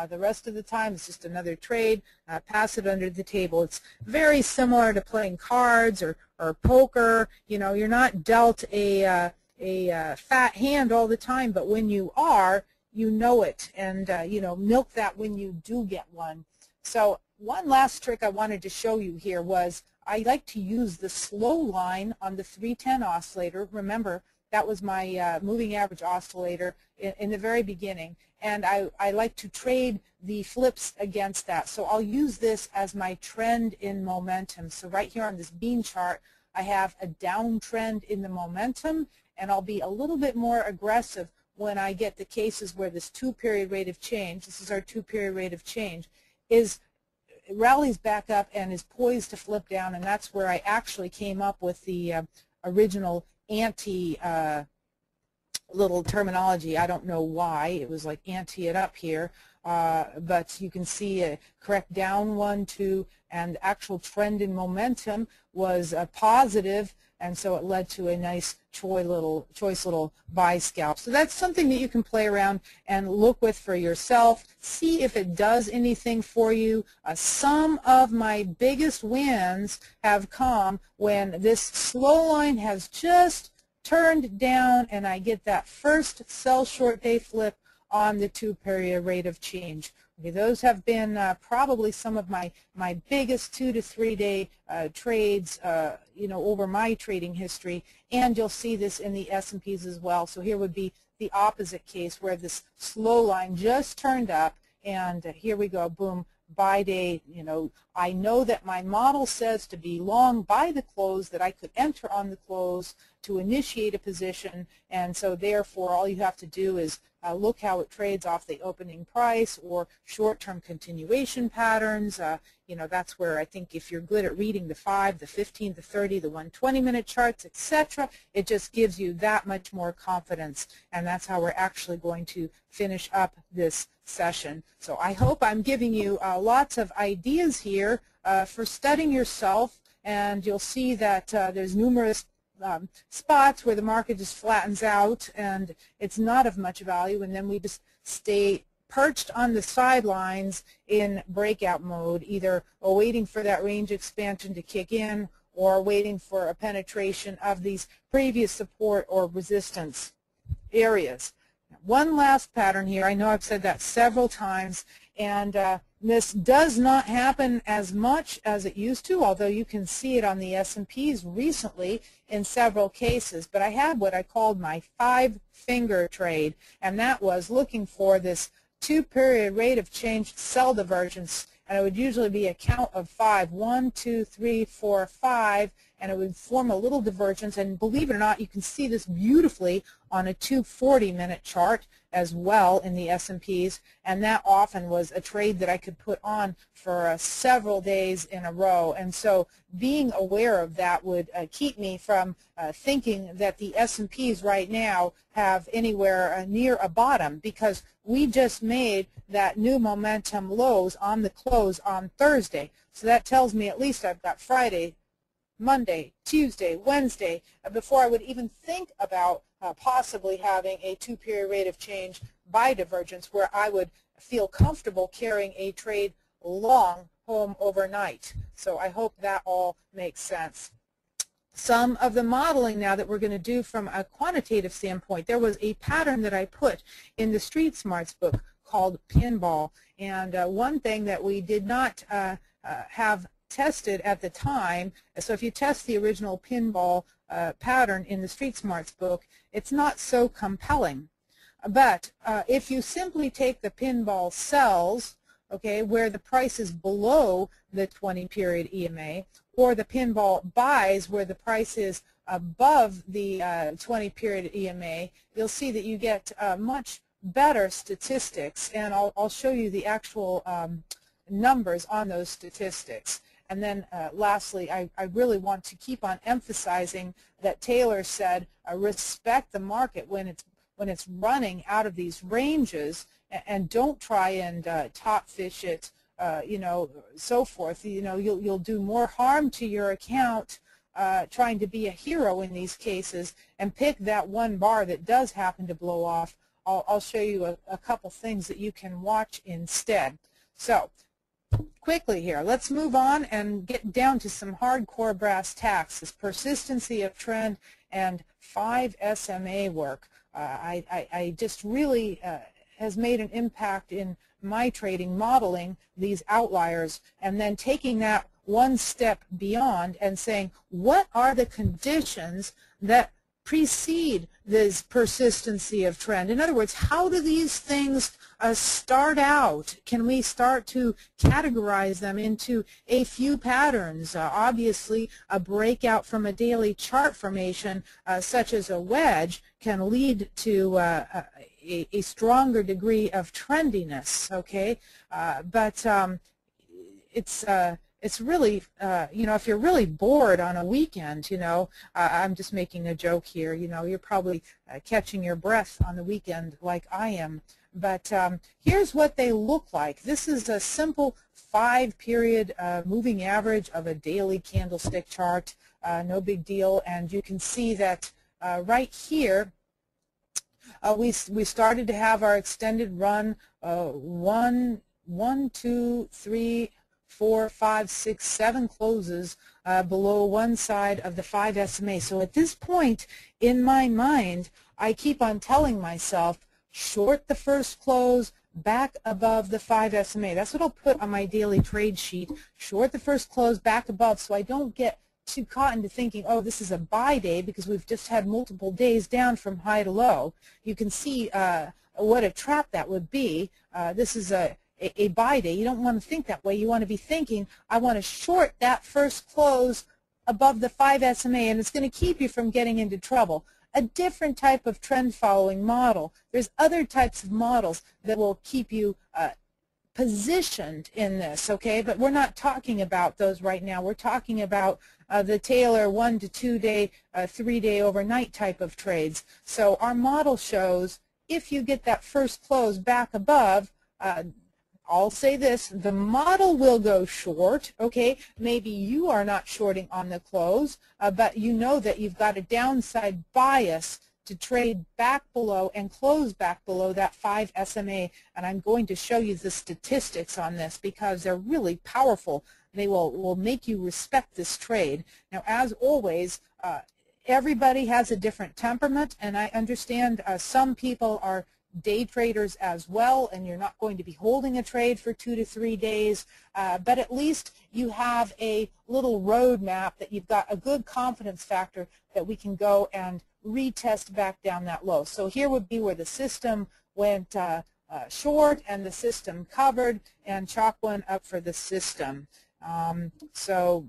The rest of the time it's just another trade, pass it under the table. It's very similar to playing cards or poker. You know, you're not dealt a fat hand all the time, but when you are, you know it, and you know, milk that when you do get one. So one last trick I wanted to show you here was I like to use the slow line on the 310 oscillator. Remember, that was my moving average oscillator in the very beginning, and I like to trade the flips against that. So I'll use this as my trend in momentum. So right here on this bean chart, I have a downtrend in the momentum, and I'll be a little bit more aggressive when I get the cases where this 2-period rate of change, this is our 2-period rate of change, it rallies back up and is poised to flip down, and that's where I actually came up with the original anti little terminology. I don't know why. It was like anti it up here, but you can see a correct down 1, 2, and actual trend in momentum was positive, and so it led to a nice choice little buy scalp. So that's something that you can play around and look with for yourself. See if it does anything for you. Some of my biggest wins have come when this slow line has just turned down and I get that first sell short day flip on the 2-period rate of change. Okay, those have been probably some of my biggest 2 to 3 day trades, you know, over my trading history, and you'll see this in the S&Ps as well. So here would be the opposite case where this slow line just turned up, and here we go, boom, buy day. You know, I know that my model says to be long by the close, that I could enter on the close to initiate a position, and so therefore all you have to do is look how it trades off the opening price or short-term continuation patterns. You know, that's where I think if you're good at reading the 5, the 15, the 30, the 120-minute charts, etc., it just gives you that much more confidence, and that's how we're actually going to finish up this session. So I hope I'm giving you lots of ideas here for studying yourself, and you'll see that there's numerous spots where the market just flattens out and it's not of much value, and then we just stay perched on the sidelines in breakout mode, either waiting for that range expansion to kick in or waiting for a penetration of these previous support or resistance areas. One last pattern here. I know I've said that several times, and this does not happen as much as it used to, although you can see it on the S&Ps recently in several cases. But I had what I called my 5-finger trade, and that was looking for this 2-period rate of change sell divergence, and it would usually be a count of 5, 1, 2, 3, 4, 5, and it would form a little divergence. And believe it or not, you can see this beautifully on a 240-minute chart as well in the S&Ps, and that often was a trade that I could put on for several days in a row. And so being aware of that would keep me from thinking that the S&Ps right now have anywhere near a bottom, because we just made that new momentum lows on the close on Thursday. So that tells me at least I've got Friday, Monday, Tuesday, Wednesday, before I would even think about possibly having a 2-period rate of change by divergence where I would feel comfortable carrying a trade long home overnight. So I hope that all makes sense. Some of the modeling now that we're going to do from a quantitative standpoint. There was a pattern that I put in the Street Smarts book called Pinball, and one thing that we did not have tested at the time, so if you test the original Pinball pattern in the Street Smarts book, it's not so compelling. But if you simply take the Pinball sells, okay, where the price is below the 20-period EMA, or the Pinball buys where the price is above the 20-period EMA, you'll see that you get much better statistics, and I'll show you the actual numbers on those statistics. And then lastly, I really want to keep on emphasizing that Taylor said respect the market when it's running out of these ranges, and don't try and top fish it you know, so forth. You know, you'll do more harm to your account trying to be a hero in these cases and pick that one bar that does happen to blow off. I'll show you a couple things that you can watch instead. So quickly here, let's move on and get down to some hardcore brass tacks, this persistency of trend and 5 SMA work. I just really has made an impact in my trading, modeling these outliers and then taking that one step beyond and saying, what are the conditions that precede this persistency of trend? In other words, how do these things start out? Can we start to categorize them into a few patterns? Obviously, a breakout from a daily chart formation, such as a wedge, can lead to a stronger degree of trendiness. Okay, but it's really, you know, if you're really bored on a weekend, you know, I'm just making a joke here, you know, you're probably catching your breath on the weekend like I am. But here's what they look like. This is a simple 5-period moving average of a daily candlestick chart, no big deal. And you can see that right here, we started to have our extended run, 1, 2, 3, 4, 5, 6, 7 closes below one side of the 5 SMA. So at this point in my mind, I keep on telling myself, short the first close back above the 5 SMA. That's what I'll put on my daily trade sheet. Short the first close back above, so I don't get too caught into thinking, oh, this is a buy day, because we've just had multiple days down from high to low. You can see what a trap that would be. This is a buy day. You don't want to think that way. You want to be thinking, I want to short that first close above the 5 SMA, and it's going to keep you from getting into trouble. A different type of trend following model. There's other types of models that will keep you positioned in this, okay? But we're not talking about those right now. We're talking about the Taylor 1 to 2 day, 3 day overnight type of trades. So our model shows if you get that first close back above, I'll say this, the model will go short, okay? Maybe you are not shorting on the close, but you know that you've got a downside bias to trade back below and close back below that 5 SMA, and I'm going to show you the statistics on this because they're really powerful. They will make you respect this trade. Now, as always, everybody has a different temperament, and I understand some people are day traders as well, and you're not going to be holding a trade for 2 to 3 days, but at least you have a little roadmap that you've got a good confidence factor that we can go and retest back down that low. So here would be where the system went short and the system covered, and chalk one up for the system. So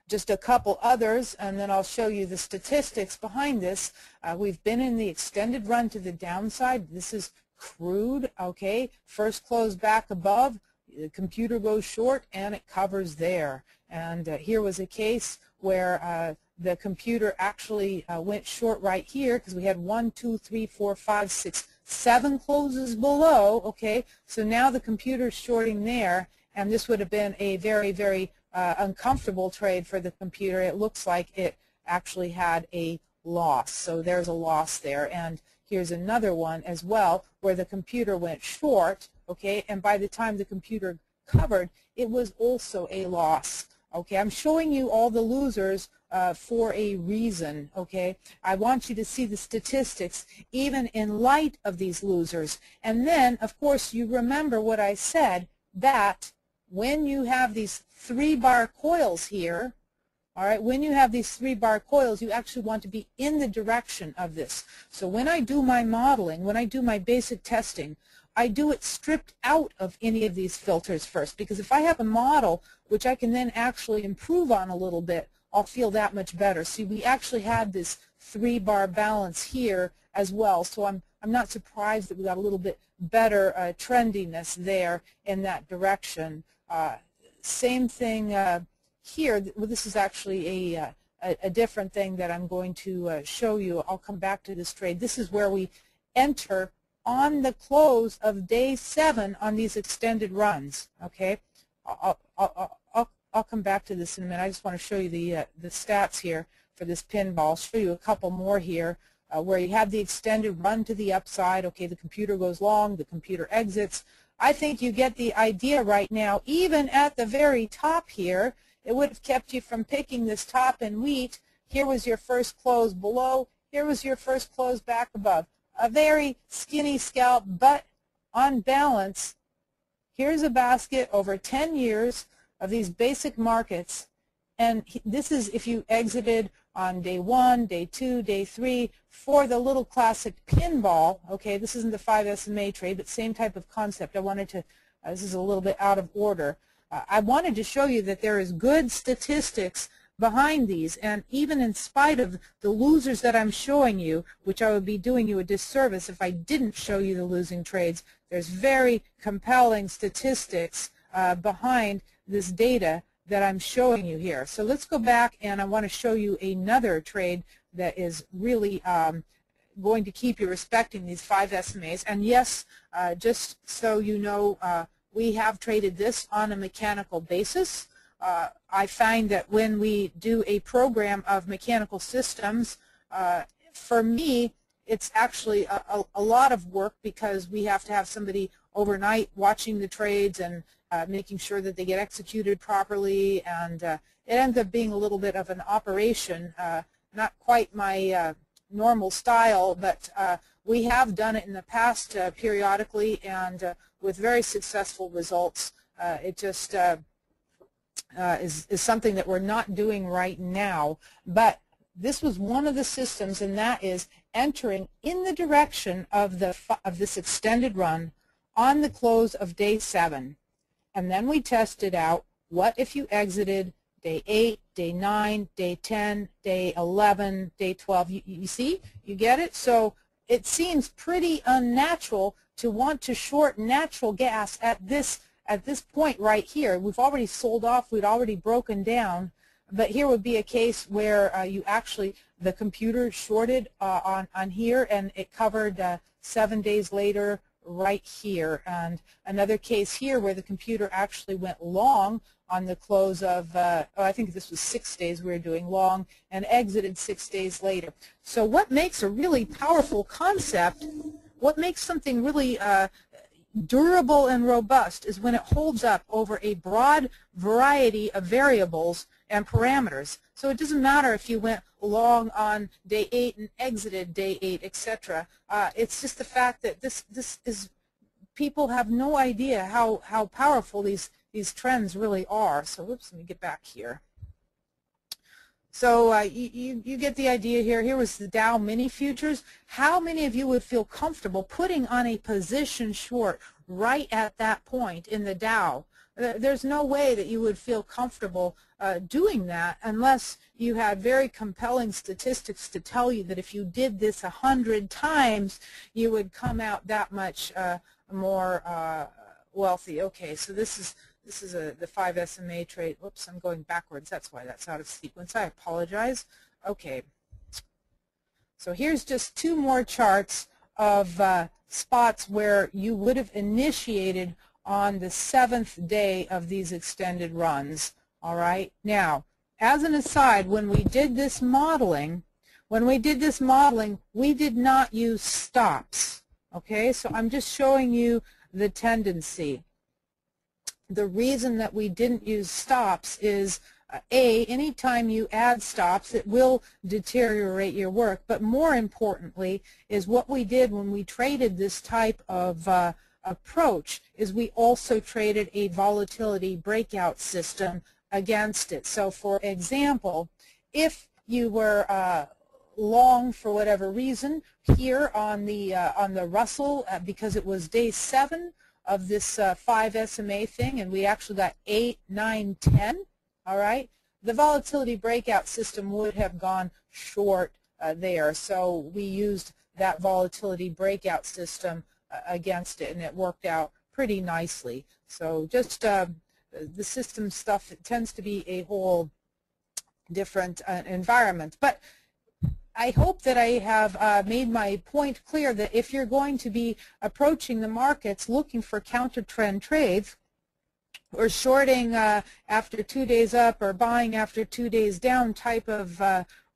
just a couple others, and then I'll show you the statistics behind this. We've been in the extended run to the downside. This is crude, okay? First close back above, the computer goes short, and it covers there. And here was a case where the computer actually went short right here because we had 1, 2, 3, 4, 5, 6, 7 closes below, okay? So now the computer's shorting there, and this would have been a very, very uncomfortable trade for the computer. It looks like it actually had a loss. So there's a loss there. And here's another one as well where the computer went short, okay, and by the time the computer covered, it was also a loss. Okay, I'm showing you all the losers for a reason, okay? I want you to see the statistics even in light of these losers. And then, of course, you remember what I said, that when you have these 3-bar coils here, all right, when you have these 3-bar coils, you actually want to be in the direction of this. So when I do my modeling, when I do my basic testing, I do it stripped out of any of these filters first, because if I have a model which I can then actually improve on a little bit, I'll feel that much better. See, we actually had this 3-bar balance here as well, so I'm not surprised that we got a little bit better trendiness there in that direction. Same thing here. Well, this is actually a different thing that I'm going to show you. I'll come back to this trade. This is where we enter on the close of day 7 on these extended runs. Okay, I'll come back to this in a minute. I just want to show you the stats here for this pinball. I'll show you a couple more here where you have the extended run to the upside. Okay, the computer goes long, the computer exits. I think you get the idea right now. Even at the very top here, it would have kept you from picking this top and wheat. Here was your first close below. Here was your first close back above. A very skinny scalp, but on balance, here's a basket over 10 years of these basic markets. And this is if you exited on day 1, day 2, day 3 for the little classic pinball. Okay, this isn't the 5 SMA trade, but same type of concept. I wanted to, this is a little bit out of order. I wanted to show you that there is good statistics behind these, and even in spite of the losers that I'm showing you, which I would be doing you a disservice if I didn't show you the losing trades, there's very compelling statistics behind this data that I'm showing you here. So let's go back, and I want to show you another trade that is really going to keep you respecting these 5 SMAs. And yes, just so you know, we have traded this on a mechanical basis. I find that when we do a program of mechanical systems, for me, it's actually a lot of work because we have to have somebody overnight watching the trades and making sure that they get executed properly, and it ends up being a little bit of an operation, not quite my normal style, but we have done it in the past periodically and with very successful results. It just is something that we're not doing right now, but this was one of the systems, and that is entering in the direction of this extended run on the close of day 7. And then we tested out what if you exited day 8, day 9, day 10, day 11, day 12. You see? You get it? So it seems pretty unnatural to want to short natural gas at this point right here. We've already sold off. We'd already broken down. But here would be a case where you actually, the computer shorted on here, and it covered 7 days later right here. And another case here where the computer actually went long on the close of, I think this was 6 days we were doing long, and exited 6 days later. So what makes a really powerful concept, what makes something really durable and robust is when it holds up over a broad variety of variables and parameters. So it doesn't matter if you went long on day 8 and exited day 8, etc. It's just the fact that this is, people have no idea how powerful these trends really are. So whoops, let me get back here. So you get the idea here. Here was the Dow mini futures. How many of you would feel comfortable putting on a position short right at that point in the Dow? There's no way that you would feel comfortable doing that unless you had very compelling statistics to tell you that if you did this 100 times, you would come out that much more wealthy. Okay, so this is the 5 SMA trade. Whoops, I'm going backwards. That's why that's out of sequence. I apologize. Okay. So here's just 2 more charts of spots where you would have initiated on the 7th day of these extended runs. All right. Now, as an aside, when we did this modeling, we did not use stops. Okay, so I'm just showing you the tendency. The reason that we didn't use stops is anytime you add stops, it will deteriorate your work. But more importantly is what we did when we traded this type of approach is we also traded a volatility breakout system against it. So for example, if you were long for whatever reason here on the Russell because it was day 7 of this 5 SMA thing, and we actually got 8, 9, 10, all right, the volatility breakout system would have gone short there. So we used that volatility breakout system against it, and it worked out pretty nicely. So just the system stuff, it tends to be a whole different environment. But I hope that I have made my point clear that if you're going to be approaching the markets looking for counter-trend trades, or shorting after 2 days up or buying after 2 days down type of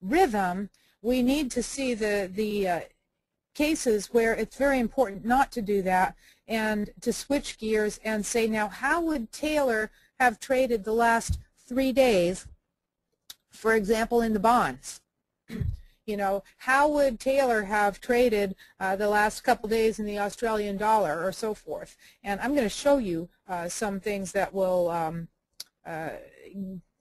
rhythm, we need to see the cases where it's very important not to do that and to switch gears and say, now how would Taylor have traded the last 3 days, for example, in the bonds? You know, how would Taylor have traded the last couple days in the Australian dollar or so forth? And I'm going to show you some things that will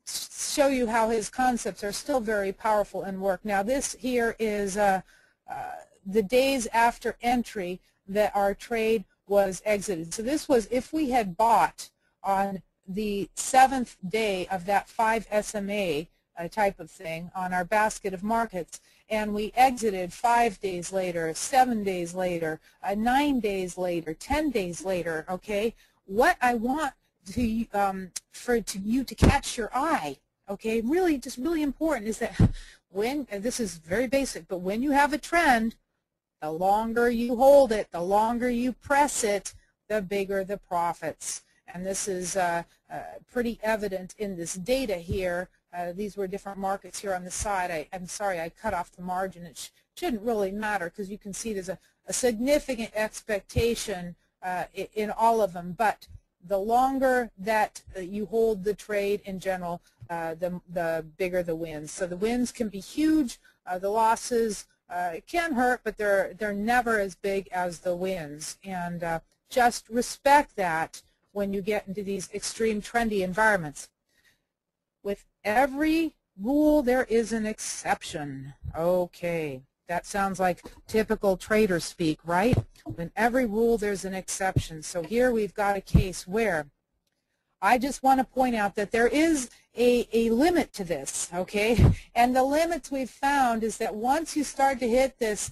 show you how his concepts are still very powerful and work. Now this here is the days after entry that our trade was exited. So this was if we had bought on the 7th day of that 5 SMA type of thing on our basket of markets, and we exited 5 days later, 7 days later, 9 days later, 10 days later. Okay, what I want to you to catch your eye, okay, really just really important, is that when, and this is very basic, but when you have a trend, the longer you hold it, the longer you press it, the bigger the profits. And this is pretty evident in this data here. These were different markets here on the side. I'm sorry, I cut off the margin. It shouldn't really matter because you can see there's a significant expectation in all of them. But the longer that you hold the trade in general, the bigger the wins. So the wins can be huge. The losses can hurt, but they're never as big as the wins. And just respect that when you get into these extreme trendy environments. With every rule, there is an exception. Okay, that sounds like typical trader speak, right? In every rule, there's an exception. So here we've got a case where I just want to point out that there is a limit to this, okay? And the limits we've found is that once you start to hit this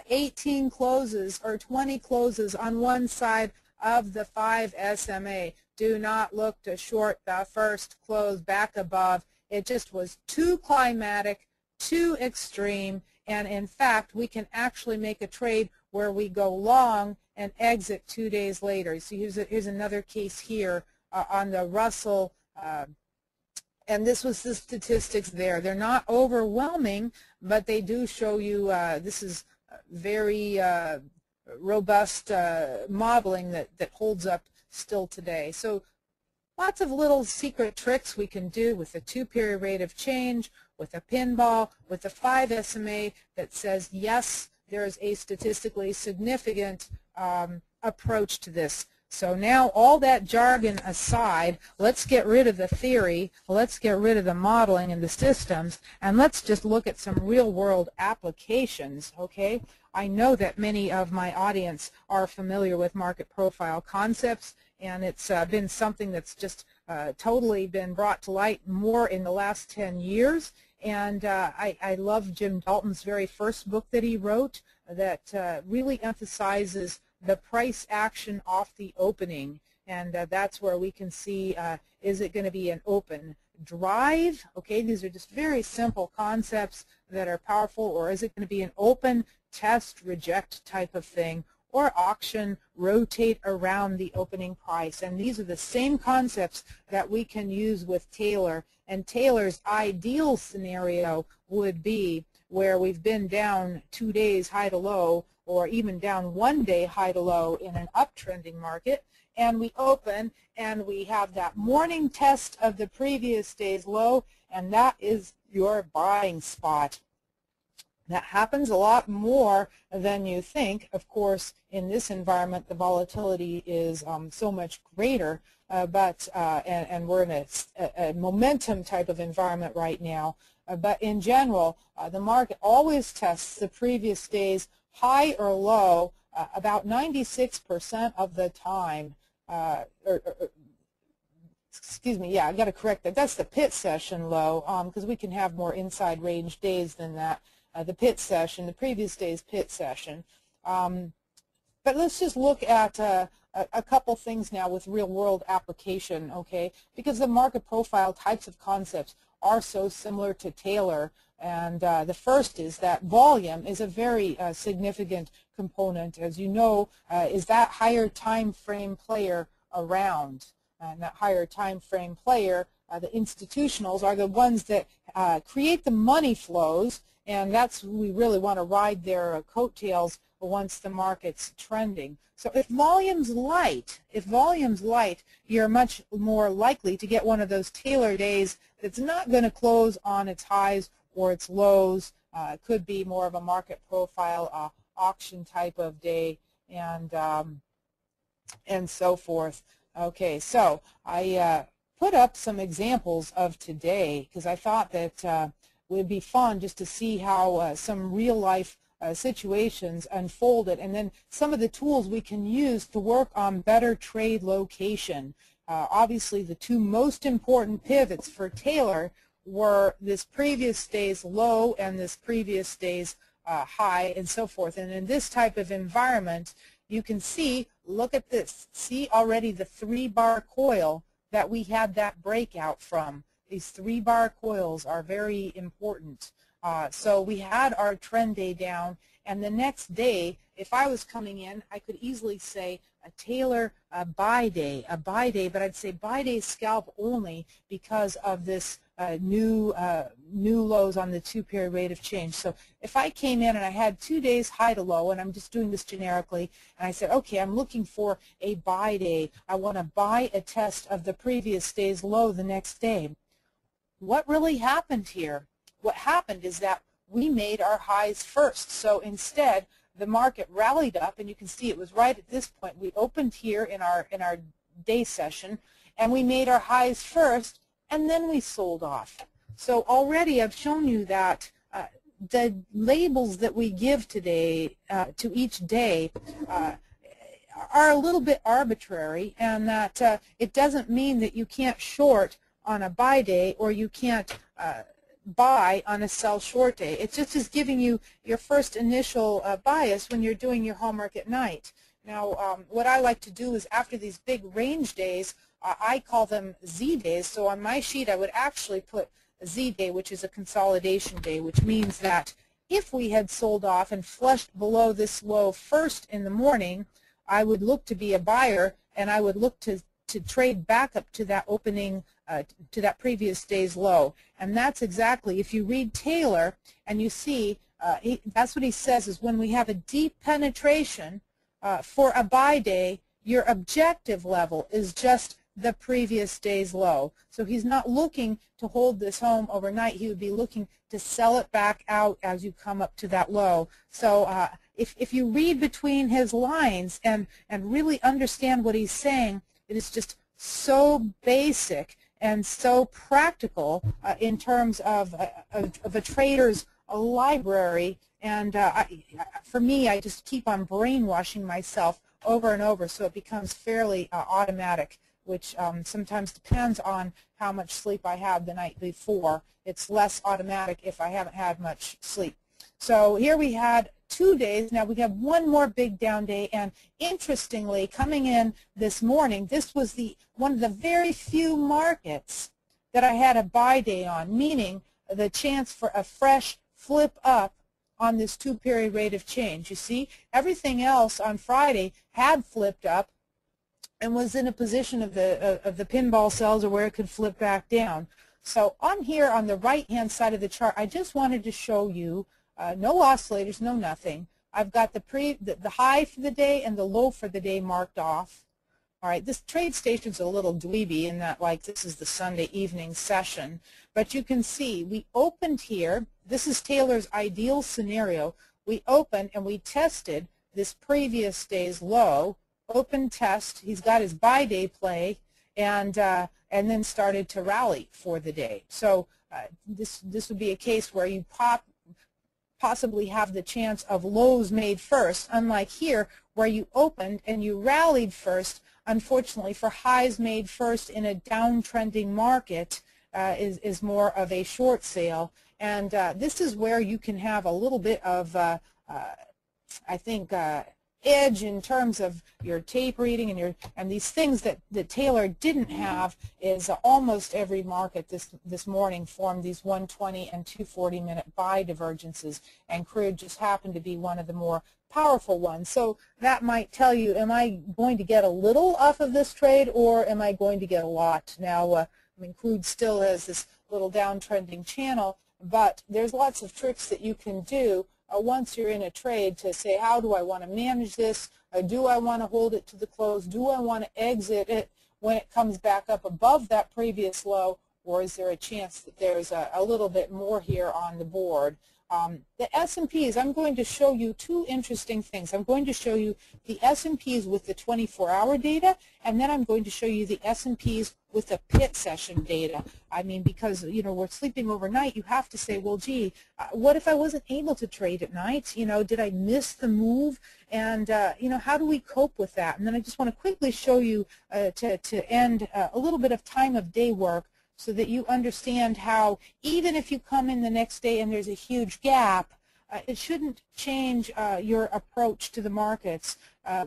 18 closes or 20 closes on one side of the 5 SMA, do not look to short the first close back above. It just was too climatic, too extreme, and in fact we can actually make a trade where we go long and exit 2 days later. So here's another case here on the Russell, and this was the statistics there. They're not overwhelming, but they do show you this is very robust modeling that holds up still today. So lots of little secret tricks we can do with a 2-period rate of change, with a pinball, with a 5 SMA that says, yes, there is a statistically significant approach to this. So now all that jargon aside, let's get rid of the theory, let's get rid of the modeling and the systems, and let's just look at some real-world applications, okay? I know that many of my audience are familiar with market profile concepts, and it's been something that's just totally been brought to light more in the last 10 years. And I love Jim Dalton's very first book that he wrote that really emphasizes the price action off the opening. And that's where we can see, is it going to be an open drive? Okay, these are just very simple concepts that are powerful. Or is it going to be an open test, reject type of thing? Or auction, rotate around the opening price. And these are the same concepts that we can use with Taylor. And Taylor's ideal scenario would be where we've been down 2 days high to low, or even down 1 day high to low in an uptrending market, and we open and we have that morning test of the previous day's low, and that is your buying spot. That happens a lot more than you think. Of course, in this environment, the volatility is so much greater, and we're in a momentum type of environment right now. But in general, the market always tests the previous day's high or low about 96% of the time. Excuse me, yeah, I got to correct that. That's the pit session low, because we can have more inside range days than that. The pit session, the previous day's pit session. But let's just look at a couple things now with real-world application, okay? Because the market profile types of concepts are so similar to Taylor. And the first is that volume is a very significant component, as you know, is that higher time frame player around. And that higher time frame player, the institutionals, are the ones that create the money flows, and that's who we really want to ride their coattails once the market's trending. So if volume's light, you're much more likely to get one of those Taylor days that's not going to close on its highs or its lows. It could be more of a market profile, auction type of day, and so forth. Okay, so I put up some examples of today because I thought that it would be fun just to see how some real-life situations unfolded, and then some of the tools we can use to work on better trade location. Obviously, the two most important pivots for Taylor were this previous day's low and this previous day's high, and so forth. And in this type of environment, you can see, look at this, see already the 3-bar coil that we had that breakout from. These 3-bar coils are very important. So we had our trend day down, and the next day, if I was coming in, I could easily say a Taylor buy day, but I'd say buy day scalp only because of this new lows on the 2-period rate of change. So if I came in and I had 2 days high to low, and I'm just doing this generically, and I said, okay, I'm looking for a buy day. I want to buy a test of the previous day's low the next day. What really happened here? What happened is that we made our highs first. So instead, the market rallied up, and you can see it was right at this point. We opened here in our day session, and we made our highs first, and then we sold off. So already I've shown you that the labels that we give today to each day are a little bit arbitrary, and that it doesn't mean that you can't short on a buy day or you can't buy on a sell short day. It just is giving you your first initial bias when you're doing your homework at night. Now, what I like to do is after these big range days, I call them Z days. So on my sheet, I would actually put a Z day, which is a consolidation day, which means that if we had sold off and flushed below this low first in the morning, I would look to be a buyer, and I would look to trade back up to that opening, to that previous day's low. And that's exactly, if you read Taylor and you see, that's what he says is when we have a deep penetration for a buy day, your objective level is just the previous day's low. So he's not looking to hold this home overnight. He would be looking to sell it back out as you come up to that low. So if you read between his lines and really understand what he's saying, it is just so basic and so practical in terms of a trader's library. And for me, I just keep on brainwashing myself over and over, so it becomes fairly automatic, which sometimes depends on how much sleep I had the night before. It's less automatic if I haven't had much sleep. So here we had 2 days. Now we have one more big down day, and interestingly, coming in this morning, this was one of the very few markets that I had a buy day on, meaning the chance for a fresh flip up on this 2-period rate of change. You see, everything else on Friday had flipped up and was in a position of the pinball cells or where it could flip back down. So on here on the right-hand side of the chart, I just wanted to show you no oscillators, no nothing. I've got the high for the day and the low for the day marked off. All right, this trade station's a little dweeby in that, like, this is the Sunday evening session. But you can see we opened here. This is Taylor's ideal scenario. We opened and we tested this previous day's low. Open test. He's got his buy day play, and then started to rally for the day. So this would be a case where you possibly have the chance of lows made first, unlike here where you opened and you rallied first. Unfortunately, for highs made first in a downtrending market is more of a short sale. And this is where you can have a little bit of, I think, edge in terms of your tape reading and these things that Taylor didn't have is almost every market this morning formed these 120 and 240 minute buy divergences, and crude just happened to be one of the more powerful ones. So that might tell you, am I going to get a little off of this trade, or am I going to get a lot? Now, I mean, crude still has this little downtrending channel, but there's lots of tricks that you can do once you're in a trade to say, how do I want to manage this? Do I want to hold it to the close? Do I want to exit it when it comes back up above that previous low, or is there a chance that there's a little bit more here on the board? The S&Ps, I'm going to show you two interesting things. I'm going to show you the S&Ps with the 24-hour data, and then I'm going to show you the S&Ps with the pit session data. I mean, because, you know, we're sleeping overnight, you have to say, well, gee, what if I wasn't able to trade at night? You know, did I miss the move? And, you know, how do we cope with that? And then I just want to quickly show you to end a little bit of time of day work, so that you understand how even if you come in the next day and there's a huge gap, it shouldn't change your approach to the markets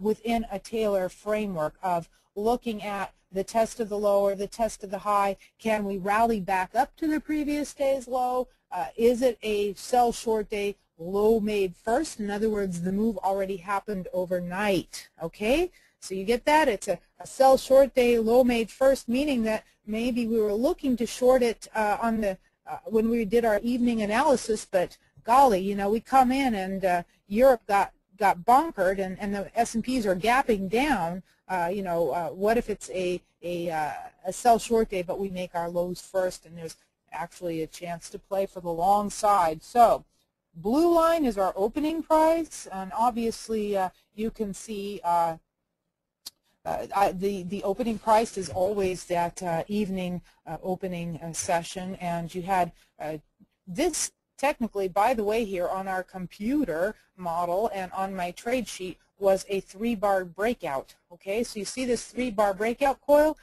within a Taylor framework of looking at the test of the low or the test of the high. Can we rally back up to the previous day's low? Is it a sell short day, low made first? In other words, the move already happened overnight, okay? So you get that? It's a sell short day, low made first, meaning that maybe we were looking to short it on the when we did our evening analysis, but golly, you know, we come in and Europe got bonkered, and the S&Ps are gapping down. You know, what if it's a sell short day, but we make our lows first, and there's actually a chance to play for the long side. So blue line is our opening price, and obviously you can see the opening price is always that evening opening session, and you had this technically, by the way, here on our computer model and on my trade sheet was a 3-bar breakout. Okay, so you see this 3-bar breakout coil,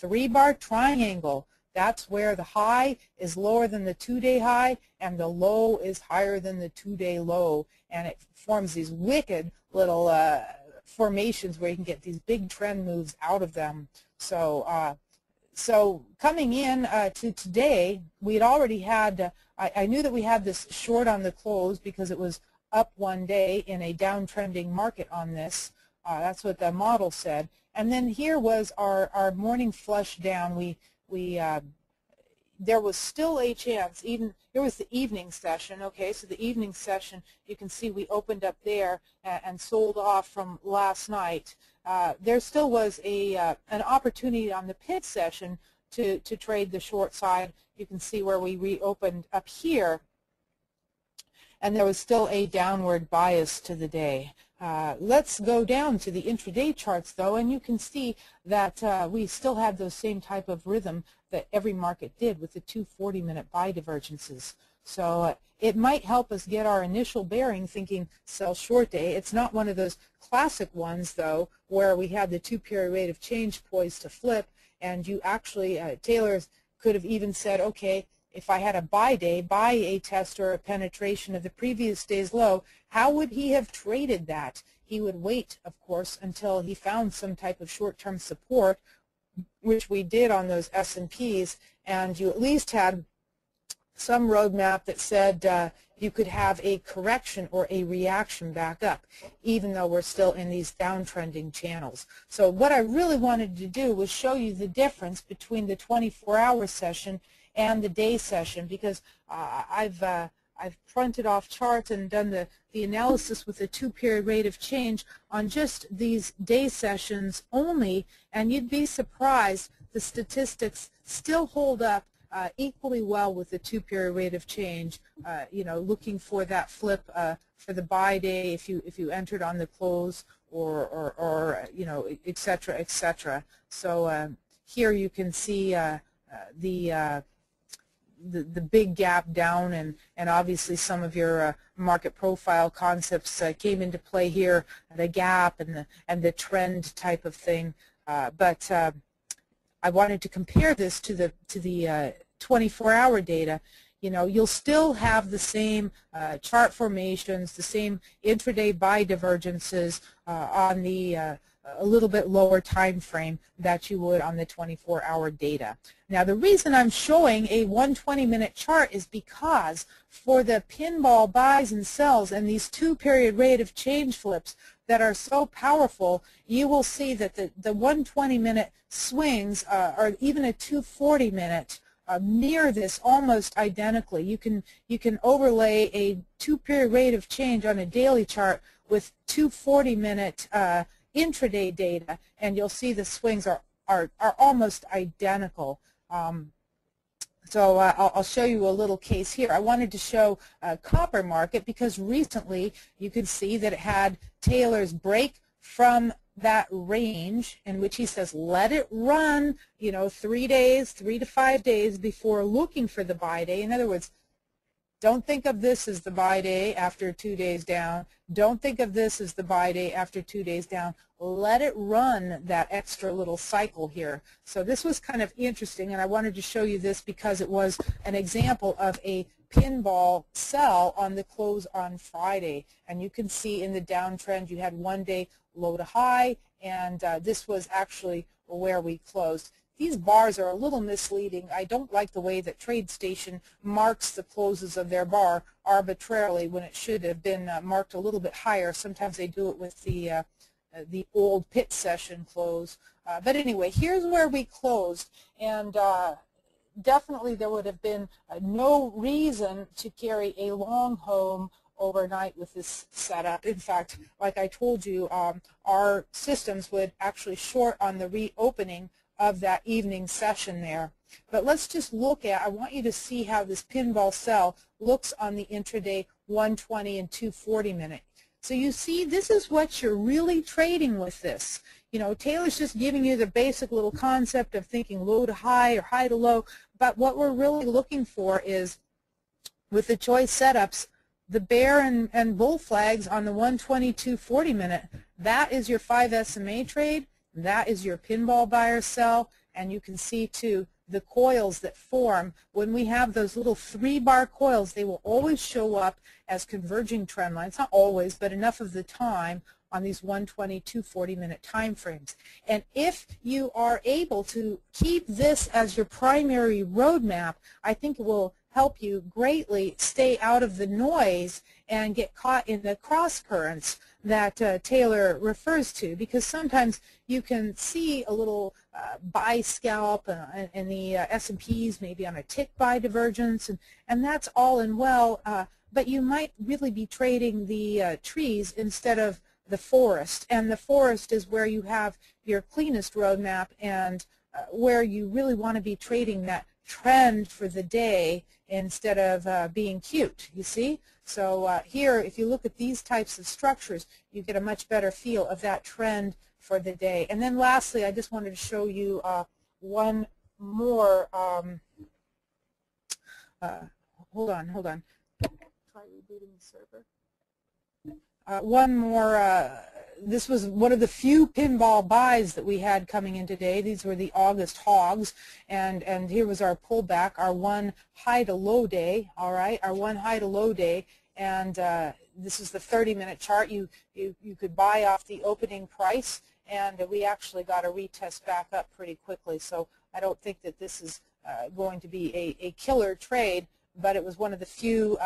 3-bar triangle. That's where the high is lower than the 2-day high and the low is higher than the 2-day low, and it forms these wicked little formations where you can get these big trend moves out of them. So so coming in to today, we had already had, I knew that we had this short on the close because it was up one day in a downtrending market on this. That's what the model said. And then here was our morning flush down. There was still a chance, even here was the evening session, okay, so the evening session, you can see we opened up there and sold off from last night. There still was an opportunity on the pit session to trade the short side. You can see where we reopened up here, and there was still a downward bias to the day. Let's go down to the intraday charts, though, and you can see that we still had those same type of rhythm that every market did with the 240-minute buy divergences. So it might help us get our initial bearing thinking sell short day. It's not one of those classic ones, though, where we had the 2-period rate of change poised to flip, and you actually, Taylor could have even said, okay, if I had a buy day, buy a test or a penetration of the previous day's low, how would he have traded that? He would wait, of course, until he found some type of short-term support, which we did on those S&Ps, and you at least had some roadmap that said you could have a correction or a reaction back up, even though we're still in these downtrending channels. So what I really wanted to do was show you the difference between the 24-hour session and the day session, because I've printed off charts and done the analysis with the 2-period rate of change on just these day sessions only, and you'd be surprised the statistics still hold up equally well with the 2-period rate of change. You know, looking for that flip for the buy day if you entered on the close, or you know, et cetera, et cetera. So here you can see the big gap down, and obviously some of your market profile concepts came into play here, the gap and the trend type of thing. But I wanted to compare this to the 24-hour data. you'll still have the same chart formations, the same intraday buy divergences on the a little bit lower time frame that you would on the 24-hour data. Now, the reason I'm showing a 120-minute chart is because for the pinball buys and sells and these 2-period rate of change flips that are so powerful, you will see that the 120-minute swings or even a 240-minute mirror this almost identically. You can overlay a 2-period rate of change on a daily chart with 240-minute intraday data, and you'll see the swings are almost identical. So I'll show you a little case here. I wanted to show copper market because recently you could see that it had Taylor's break from that range in which he says let it run 3 to 5 days before looking for the buy day. In other words, don't think of this as the buy day after 2 days down. Don't think of this as the buy day after 2 days down. Let it run that extra little cycle here. So this was kind of interesting, and I wanted to show you this because it was an example of a pinball sell on the close on Friday. And you can see in the downtrend you had 1 day low to high, and this was actually where we closed. These bars are a little misleading. I don't like the way that TradeStation marks the closes of their bar arbitrarily when it should have been marked a little bit higher. Sometimes they do it with the old pit session close. But anyway, here's where we closed, and definitely there would have been no reason to carry a long home overnight with this setup. In fact, like I told you, our systems would actually short on the reopening of that evening session there. But let's just look at, I want you to see how this pinball sell looks on the intraday 120 and 240 minute. So you see, this is what you're really trading with this. Taylor's just giving you the basic little concept of thinking low to high or high to low, but what we're really looking for is, with the choice setups, the bear and bull flags on the 120, 240 minute, that is your 5 SMA trade. That is your pinball buy or sell, and you can see too the coils that form. When we have those little 3-bar coils, they will always show up as converging trend lines. Not always, but enough of the time on these 120, 240 minute time frames. And if you are able to keep this as your primary roadmap, I think it will help you greatly stay out of the noise and get caught in the cross currents that Taylor refers to, because sometimes you can see a little buy scalp in the S&Ps, maybe on a tick buy divergence, and that's all and well, but you might really be trading the trees instead of the forest, and the forest is where you have your cleanest roadmap and where you really want to be trading that trend for the day instead of being cute, you see? So here, if you look at these types of structures, you get a much better feel of that trend for the day. And then lastly, I just wanted to show you one more, hold on. Try rebooting the server. One more, this was one of the few pinball buys that we had coming in today. These were the August hogs, and here was our pullback, our one high to low day, all right, our one high to low day, and this is the 30-minute chart. You could buy off the opening price, and we actually got a retest back up pretty quickly, so I don't think that this is going to be a killer trade, but it was one of the few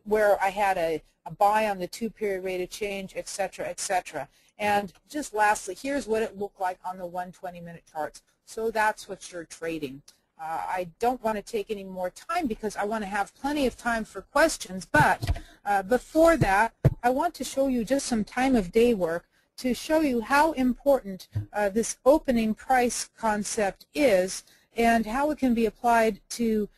where I had a buy on the 2-period rate of change, etc., etc. And just lastly, here's what it looked like on the 120-minute charts. So that's what you're trading. I don't want to take any more time because I want to have plenty of time for questions, but before that, I want to show you just some time of day work to show you how important this opening price concept is and how it can be applied to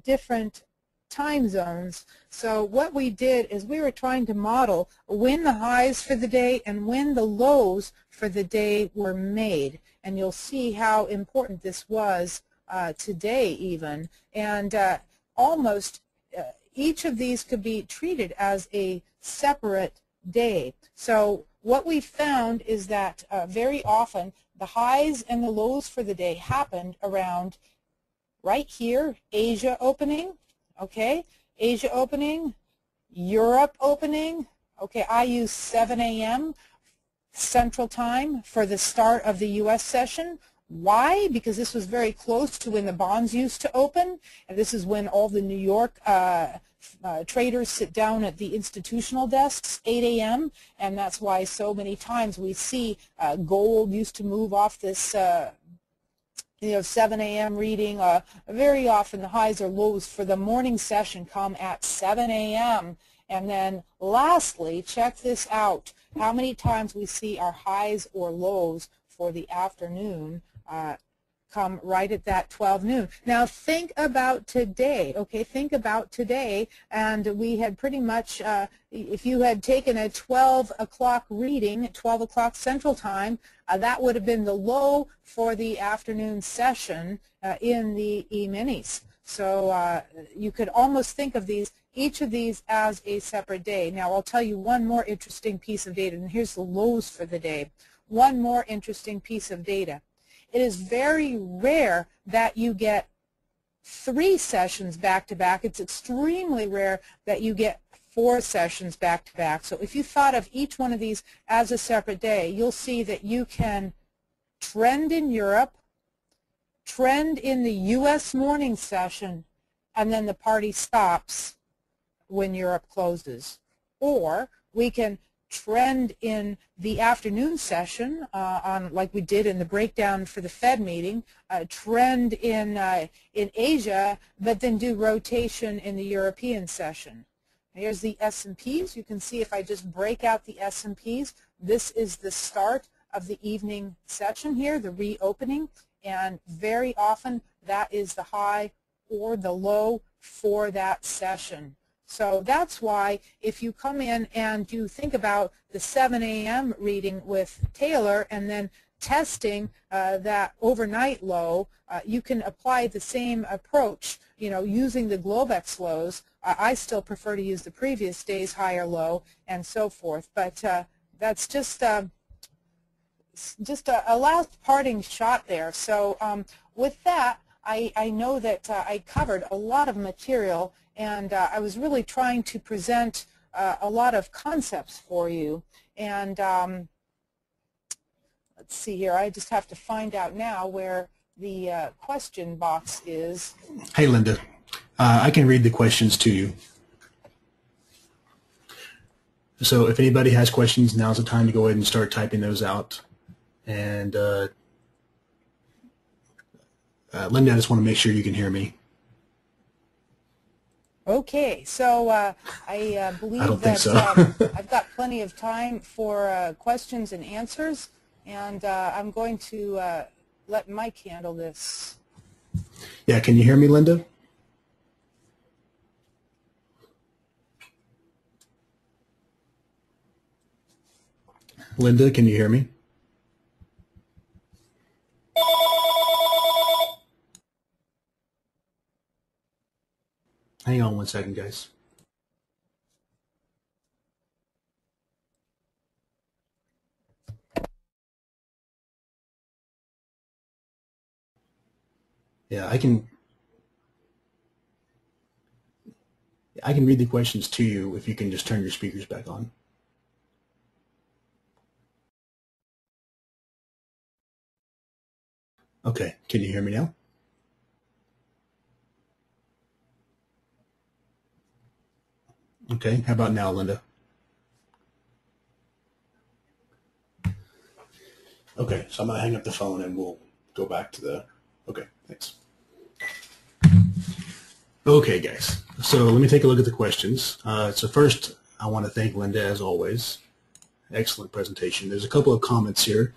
different time zones. So what we did is we were trying to model when the highs for the day and when the lows for the day were made, and you'll see how important this was today even, and almost each of these could be treated as a separate day. So what we found is that very often the highs and the lows for the day happened around right here, Asia opening, Okay, Asia opening, Europe opening. Okay, I use 7 a.m. Central Time for the start of the U.S. session. Why? Because this was very close to when the bonds used to open, and this is when all the New York traders sit down at the institutional desks, 8 a.m., and that's why so many times we see gold used to move off this 7 a.m. reading. Very often the highs or lows for the morning session come at 7 a.m. And then lastly, check this out, how many times we see our highs or lows for the afternoon come right at that 12 noon. Now think about today, okay, think about today, and we had pretty much, if you had taken a 12 o'clock reading, 12 o'clock Central Time, that would have been the low for the afternoon session in the E-minis. So you could almost think of each of these as a separate day. Now I'll tell you one more interesting piece of data, and here's the lows for the day. One more interesting piece of data. It is very rare that you get 3 sessions back-to-back. It's extremely rare that you get 4 sessions back-to-back. So if you thought of each one of these as a separate day, you'll see that you can trend in Europe, trend in the U.S. morning session, and then the party stops when Europe closes. Or we can trend in the afternoon session like we did in the breakdown for the Fed meeting, trend in Asia, but then do rotation in the European session. Here's the S&Ps. You can see if I just break out the S&Ps, this is the start of the evening session here, the reopening, and very often that is the high or the low for that session. So that's why if you come in and you think about the 7 a.m. reading with Taylor and then testing that overnight low, you can apply the same approach, using the Globex lows. I still prefer to use the previous day's high or low and so forth. But that's just a last parting shot there. So with that, I know that I covered a lot of material, and I was really trying to present a lot of concepts for you. And let's see here, I just have to find out now where the question box is. Hey, Linda, I can read the questions to you. So if anybody has questions, now's the time to go ahead and start typing those out. And Linda, I just want to make sure you can hear me. Okay, so I believe I don't think so. I've got plenty of time for questions and answers, and I'm going to let Mike handle this. Yeah, can you hear me, Linda? Linda, can you hear me? Hang on one second, guys. Yeah, I can read the questions to you if you can just turn your speakers back on. Okay, can you hear me now? Okay, how about now, Linda? Okay, so I'm going to hang up the phone and we'll go back to the... Okay, thanks. Okay, guys, so let me take a look at the questions. So first, I want to thank Linda, as always. Excellent presentation. There's a couple of comments here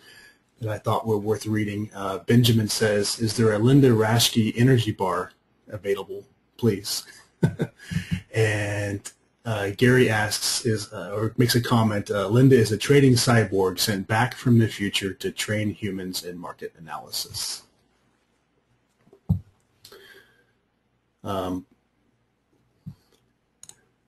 that I thought were worth reading. Benjamin says, is there a Linda Raschke energy bar available, please? And Gary asks, or makes a comment, Linda is a trading cyborg sent back from the future to train humans in market analysis.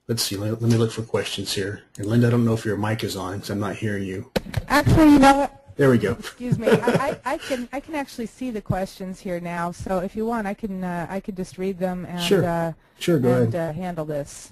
Let's see, let me look for questions here. And Linda, I don't know if your mic is on because I'm not hearing you. Actually, you know what? There we go. Excuse me. I can actually see the questions here now. So if you want, I could just read them and Sure. Go ahead. Handle this.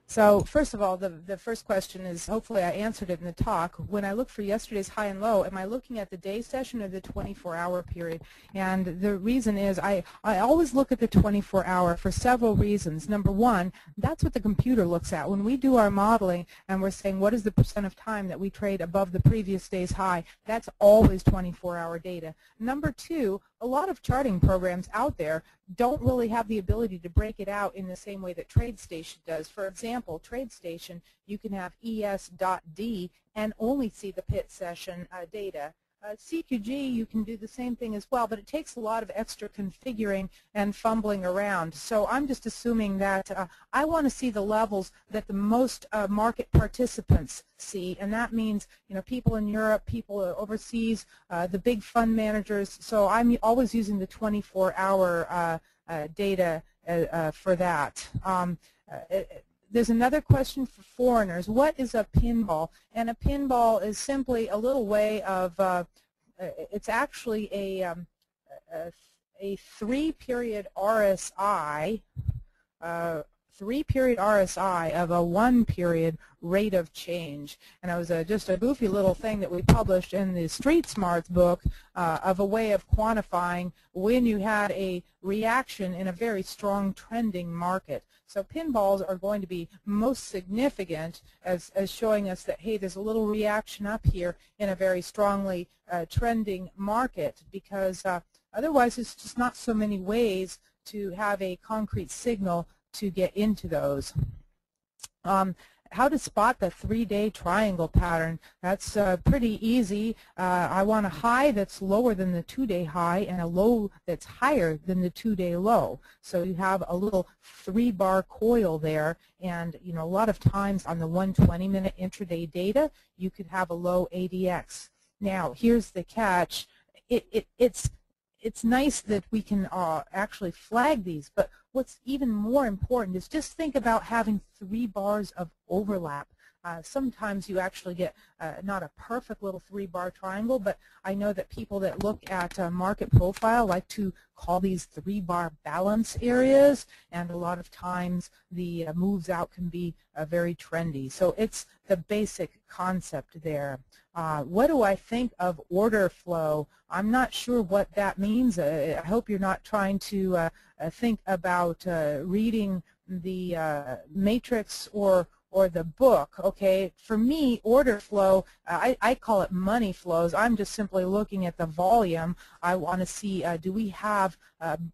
So first of all, the first question is, hopefully I answered it in the talk. When I look for yesterday's high and low, am I looking at the day session or the 24-hour period? And the reason is I always look at the 24-hour for several reasons. Number one, that's what the computer looks at. When we do our modeling and we're saying what is the % of time that we trade above the previous day's high, that's always 24-hour data. Number two, a lot of charting programs out there don't really have the ability to break it out in the same way that TradeStation does. For example, TradeStation, you can have ES.D and only see the pit session data. CQG, you can do the same thing as well, but it takes a lot of extra configuring and fumbling around. So I'm just assuming that I want to see the levels that the most market participants see, and that means, you know, people in Europe, people overseas, the big fund managers. So I'm always using the 24-hour data for that. There's another question for foreigners. What is a pinball? And a pinball is simply a little way of, it's actually a 3-period RSI, 3-period RSI of a 1-period rate of change. And it was just a goofy little thing that we published in the Street Smarts book of a way of quantifying when you had a reaction in a very strong trending market. So pinballs are going to be most significant as showing us that, hey, there's a little reaction up here in a very strongly trending market, because otherwise there's just not so many ways to have a concrete signal to get into those. How to spot the 3-day triangle pattern? That's pretty easy. I want a high that's lower than the 2-day high and a low that's higher than the 2-day low. So you have a little 3-bar coil there, and you know, a lot of times on the 120-minute intraday data, you could have a low ADX. Now, here's the catch. It's nice that we can actually flag these, but what's even more important is just think about having 3 bars of overlap. Sometimes you actually get not a perfect little 3-bar triangle, but I know that people that look at market profile like to call these 3-bar balance areas, and a lot of times the moves out can be very trendy. So it's the basic concept there. What do I think of order flow? I'm not sure what that means. I hope you're not trying to think about reading the matrix or the book. Okay, for me, order flow, I call it money flows. I'm just simply looking at the volume. I want to see, do we have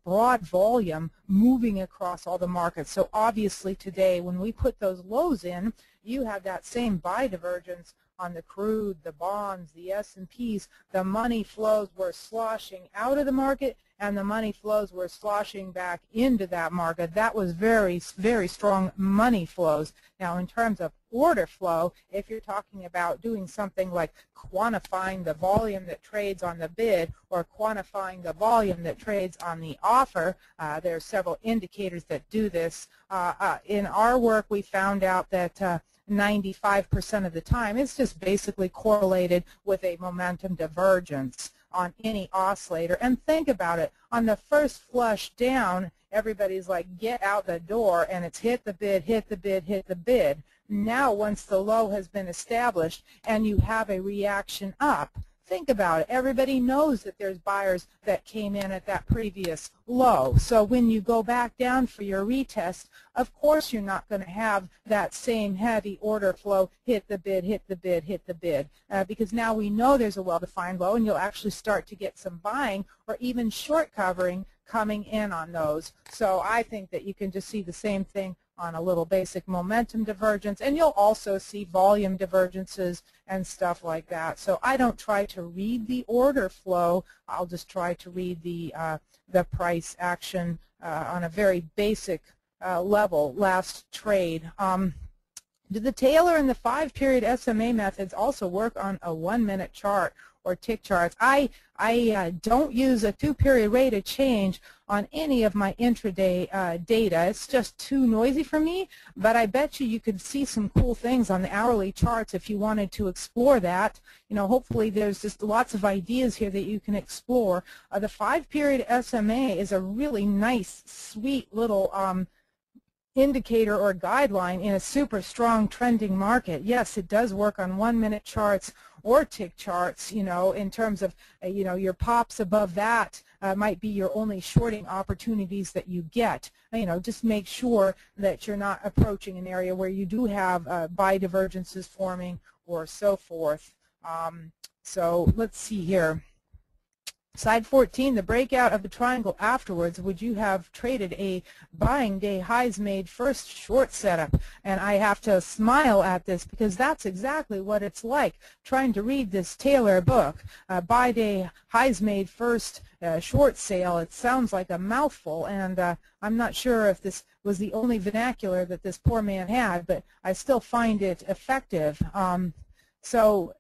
broad volume moving across all the markets? So obviously today, when we put those lows in, you have that same buy divergence on the crude, the bonds, the S&Ps. The money flows were sloshing out of the market, and the money flows were sloshing back into that market. That was very, very strong money flows. Now, in terms of order flow, if you're talking about doing something like quantifying the volume that trades on the bid or quantifying the volume that trades on the offer, there are several indicators that do this. In our work, we found out that 95% of the time it's just basically correlated with a momentum divergence on any oscillator. And think about it, on the first flush down, everybody's like, get out the door, and it's hit the bid, hit the bid, hit the bid. Now, once the low has been established and you have a reaction up, think about it. Everybody knows that there's buyers that came in at that previous low. So when you go back down for your retest, of course you're not going to have that same heavy order flow, hit the bid, hit the bid, hit the bid, because now we know there's a well-defined low, and you'll actually start to get some buying or even short covering coming in on those. So I think that you can just see the same thing on a little basic momentum divergence, and you'll also see volume divergences and stuff like that. So I don't try to read the order flow. I'll just try to read the price action on a very basic level. Last trade. Do the Taylor and the 5-period SMA methods also work on a 1-minute chart, or tick charts. I don't use a 2-period rate of change on any of my intraday data. It's just too noisy for me, but I bet you could see some cool things on the hourly charts if you wanted to explore that. You know, hopefully there's just lots of ideas here that you can explore. The 5-period SMA is a really nice, sweet little indicator or guideline in a super strong trending market. Yes, it does work on 1-minute charts or tick charts, you know, in terms of, you know, your pops above that might be your only shorting opportunities that you get. You know, just make sure that you're not approaching an area where you do have buy divergences forming or so forth. So let's see here. Side 14, the breakout of the triangle afterwards, would you have traded a buying day highs made first short setup? And I have to smile at this because that's exactly what it's like trying to read this Taylor book. Buy day highs made first short sale. It sounds like a mouthful, and I'm not sure if this was the only vernacular that this poor man had, but I still find it effective. So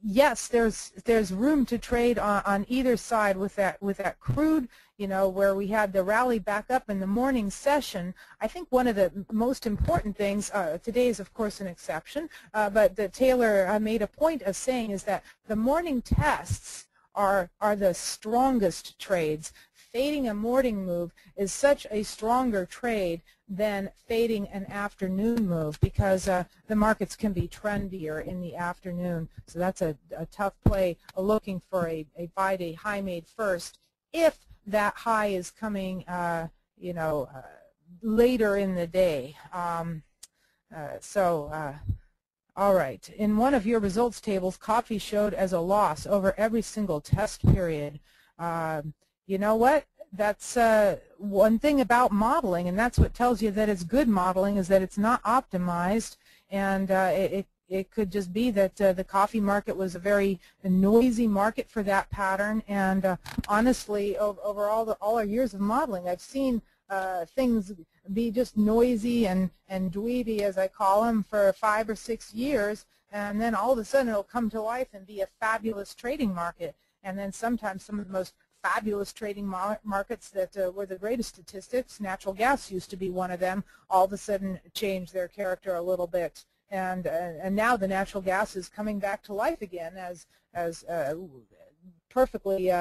yes, there's room to trade on either side with that crude, you know, where we had the rally back up in the morning session. I think one of the most important things, today is of course an exception, but that Taylor made a point of saying is that the morning tests are the strongest trades. Fading a morning move is such a stronger trade than fading an afternoon move because the markets can be trendier in the afternoon. So that's a tough play, looking for a buy day high made first if that high is coming, you know, later in the day. All right. In one of your results tables, coffee showed as a loss over every single test period. You know what? That's one thing about modeling, and that's what tells you that it's good modeling, is that it's not optimized, and it could just be that the coffee market was a very noisy market for that pattern. And honestly, over all our years of modeling, I've seen things be just noisy and dweeby, as I call them, for 5 or 6 years, and then all of a sudden it'll come to life and be a fabulous trading market. And then sometimes some of the most fabulous trading markets that were the greatest statistics, natural gas used to be one of them, all of a sudden changed their character a little bit. And now the natural gas is coming back to life again as perfectly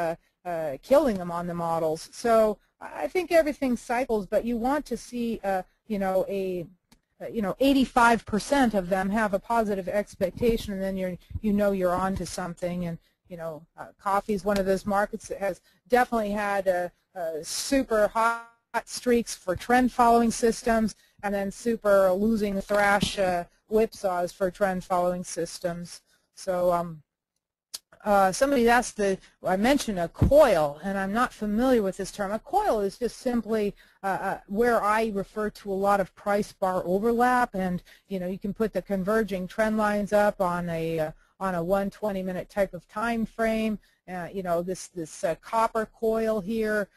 killing them on the models. So I think everything cycles, but you want to see, you know, 85% of them have a positive expectation, and then you're on to something. And you know, coffee is one of those markets that has definitely had super hot streaks for trend-following systems, and then super losing thrash whipsaws for trend-following systems. So somebody asked, I mentioned a coil, and I'm not familiar with this term. A coil is just simply where I refer to a lot of price bar overlap, and you know, you can put the converging trend lines up on a 120-minute type of time frame. You know, this copper coil here,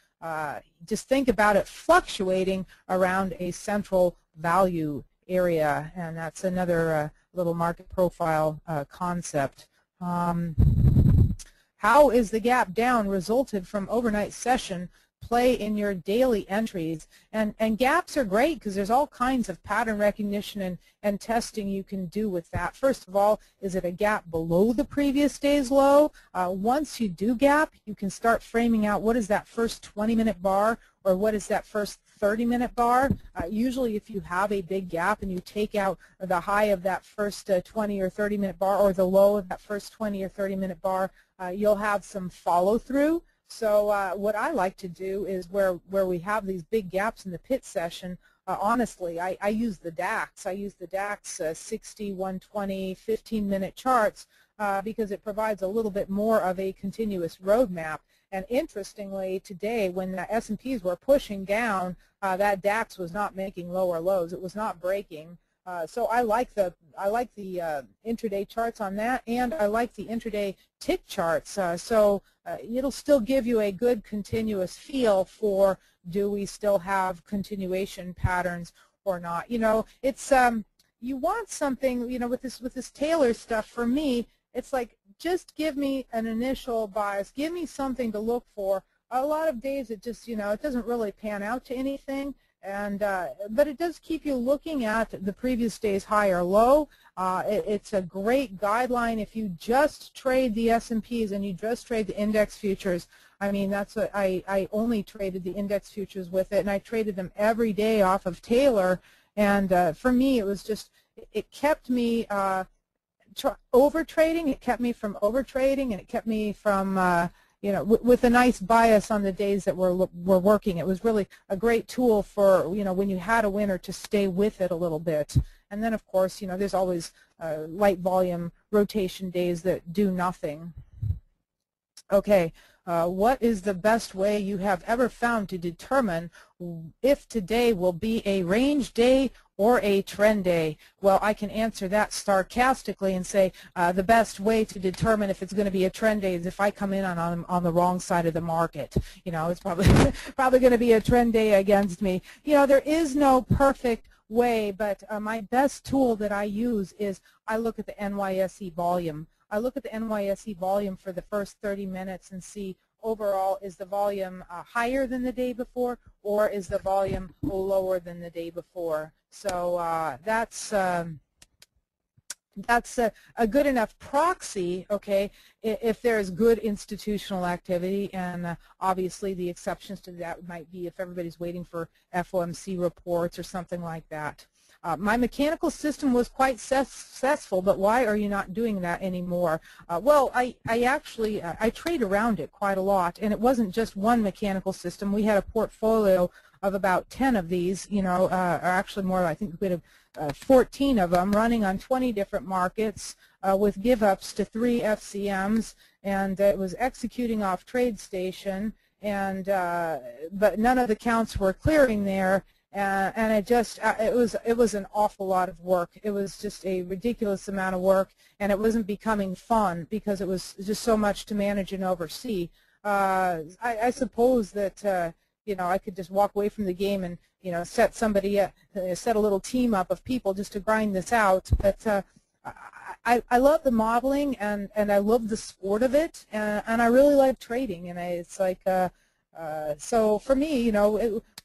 just think about it fluctuating around a central value area, and that's another little market profile concept. How is the gap down resulted from overnight session play in your daily entries? And gaps are great because there's all kinds of pattern recognition and testing you can do with that. First of all, is it a gap below the previous day's low? Once you do gap, you can start framing out what is that first 20-minute bar, or what is that first 30-minute bar. Usually if you have a big gap and you take out the high of that first 20 or 30-minute bar, or the low of that first 20 or 30-minute bar, you'll have some follow-through. So what I like to do is where we have these big gaps in the pit session, honestly, I use the DAX. I use the DAX 60, 120, 15-minute charts because it provides a little bit more of a continuous roadmap. And interestingly, today when the S&Ps were pushing down, that DAX was not making lower lows. It was not breaking. So I like the intraday charts on that, and I like the intraday tick charts. So it'll still give you a good continuous feel for, do we still have continuation patterns or not? You know, it's you want something, you know, with this Taylor stuff. For me, it's like, just give me an initial bias. Give me something to look for. A lot of days it just, it doesn't really pan out to anything. And but it does keep you looking at the previous day's high or low. It's a great guideline if you just trade the S&Ps and you just trade the index futures. I mean, that's what I only traded the index futures with it, and I traded them every day off of Taylor. And for me, it was just, it kept me over trading. It kept me from over trading, and it kept me from with a nice bias on the days that we're working. It was really a great tool for, when you had a winner, to stay with it a little bit. And then, of course, there's always light volume rotation days that do nothing. Okay, what is the best way you have ever found to determine if today will be a range day or a trend day? Well, I can answer that sarcastically and say the best way to determine if it's going to be a trend day is if I come in on the wrong side of the market. It's probably going to be a trend day against me. There is no perfect way, but my best tool that I use is I look at the NYSE volume. I look at the NYSE volume for the first 30 minutes and see overall, is the volume higher than the day before, or is the volume lower than the day before? So that's a good enough proxy, okay, if there's good institutional activity. And obviously the exceptions to that might be if everybody's waiting for FOMC reports or something like that. My mechanical system was quite successful, but why are you not doing that anymore? Well, I actually trade around it quite a lot, and it wasn't just one mechanical system. We had a portfolio of about 10 of these, or actually more. I think we had 14 of them running on 20 different markets with give-ups to 3 FCMs, and it was executing off TradeStation, and but none of the counts were clearing there. And it was an awful lot of work. It was just a ridiculous amount of work, and it wasn't becoming fun because it was just so much to manage and oversee. I suppose that I could just walk away from the game and set a little team up of people just to grind this out. But I love the modeling, and I love the sport of it, and I really like trading. And it's like so for me,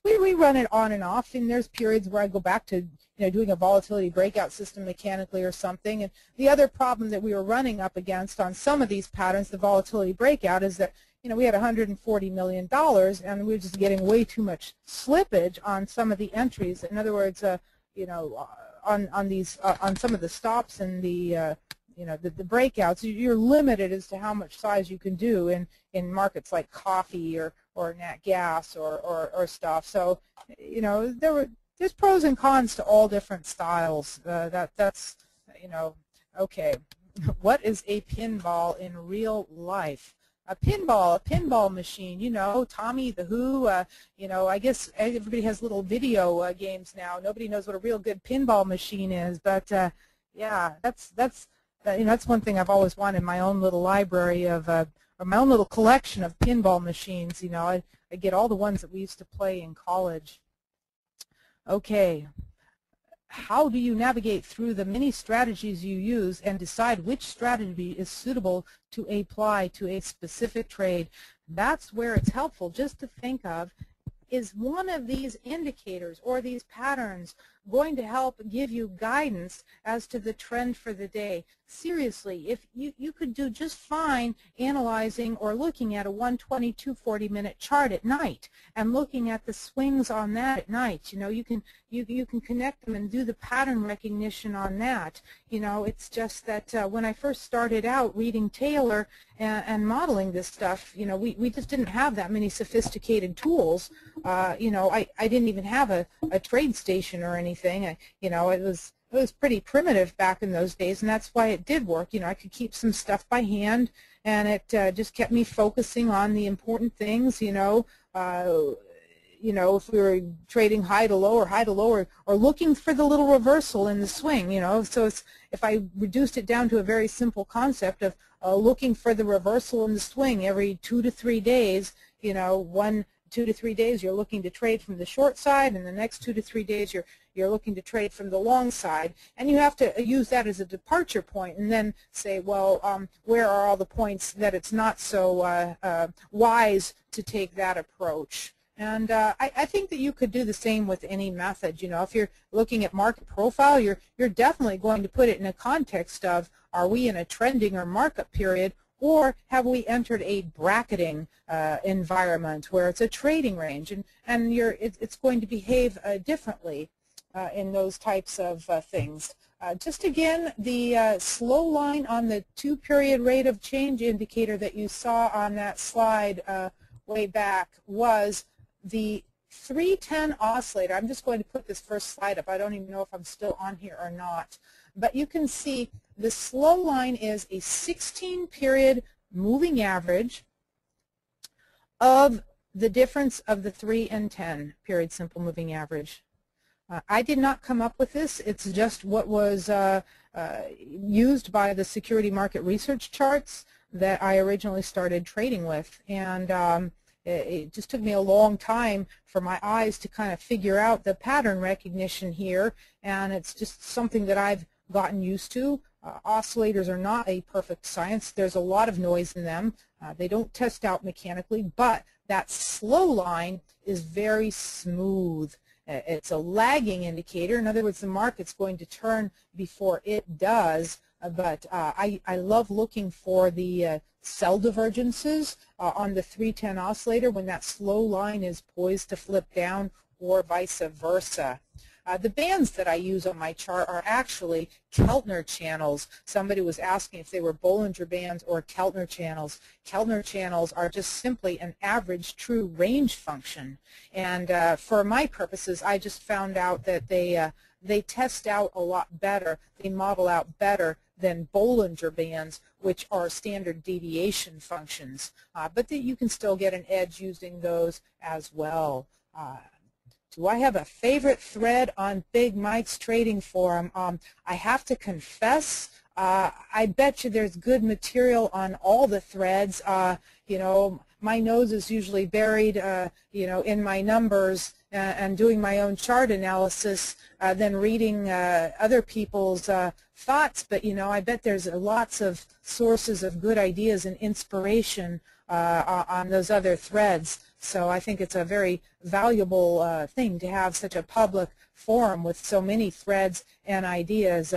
we run it on and off, and there's periods where I go back to doing a volatility breakout system mechanically or something. And the other problem that we were running up against on some of these patterns, the volatility breakout, is that we had $140 million, and we were just getting way too much slippage on some of the entries. In other words, on some of the stops and the the breakouts, you're limited as to how much size you can do in markets like coffee or nat gas or stuff. So there's pros and cons to all different styles. That's okay. What is a pinball in real life? A pinball machine, Tommy the Who, I guess everybody has little video games now. Nobody knows what a real good pinball machine is, but yeah, that's one thing I've always wanted in my own little library of, or my own little collection of pinball machines. I get all the ones that we used to play in college. Okay. How do you navigate through the many strategies you use and decide which strategy is suitable to apply to a specific trade? That's where it's helpful just to think of, is one of these indicators or these patterns going to help give you guidance as to the trend for the day? Seriously, if you could do just fine analyzing or looking at a 120, 240-minute chart at night and looking at the swings on that at night. You can connect them and do the pattern recognition on that. It's just that when I first started out reading Taylor and modeling this stuff, we just didn't have that many sophisticated tools. I didn't even have a TradeStation or anything. It was pretty primitive back in those days, and that's why it did work. I could keep some stuff by hand, and it just kept me focusing on the important things. If we were trading high to low or looking for the little reversal in the swing. So if I reduced it down to a very simple concept of looking for the reversal in the swing every 2 to 3 days, one 2 to 3 days you're looking to trade from the short side, and the next 2 to 3 days you're looking to trade from the long side, and you have to use that as a departure point and then say, well, where are all the points that it's not so wise to take that approach. And I think that you could do the same with any method. You know, if you're looking at market profile, you're definitely going to put it in a context of, are we in a trending or markup period, or have we entered a bracketing environment where it's a trading range, and it's going to behave differently in those types of things. Just again, the slow line on the 2-period rate of change indicator that you saw on that slide way back was the 310 oscillator. I'm just going to put this first slide up. I don't even know if I'm still on here or not. But you can see the slow line is a 16-period moving average of the difference of the 3 and 10 period simple moving average. I did not come up with this. It's just what was used by the security market research charts that I originally started trading with. And it just took me a long time for my eyes to kind of figure out the pattern recognition here, and it's just something that I've gotten used to. Oscillators are not a perfect science. There's a lot of noise in them. They don't test out mechanically, but that slow line is very smooth. It's a lagging indicator. In other words, the market's going to turn before it does. But I love looking for the cell divergences on the 310 oscillator when that slow line is poised to flip down, or vice versa. The bands that I use on my chart are actually Keltner channels. Somebody was asking if they were Bollinger Bands or Keltner channels. Keltner channels are just simply an average true range function. And for my purposes, I just found out that they test out a lot better. They model out better than Bollinger Bands, which are standard deviation functions. But you can still get an edge using those as well. Do I have a favorite thread on Big Mike's Trading Forum? I have to confess, I bet you there's good material on all the threads. You know, my nose is usually buried, you know, in my numbers and doing my own chart analysis than reading other people's thoughts. But, you know, I bet there's lots of sources of good ideas and inspiration on those other threads. So I think it's a very valuable thing to have such a public forum with so many threads and ideas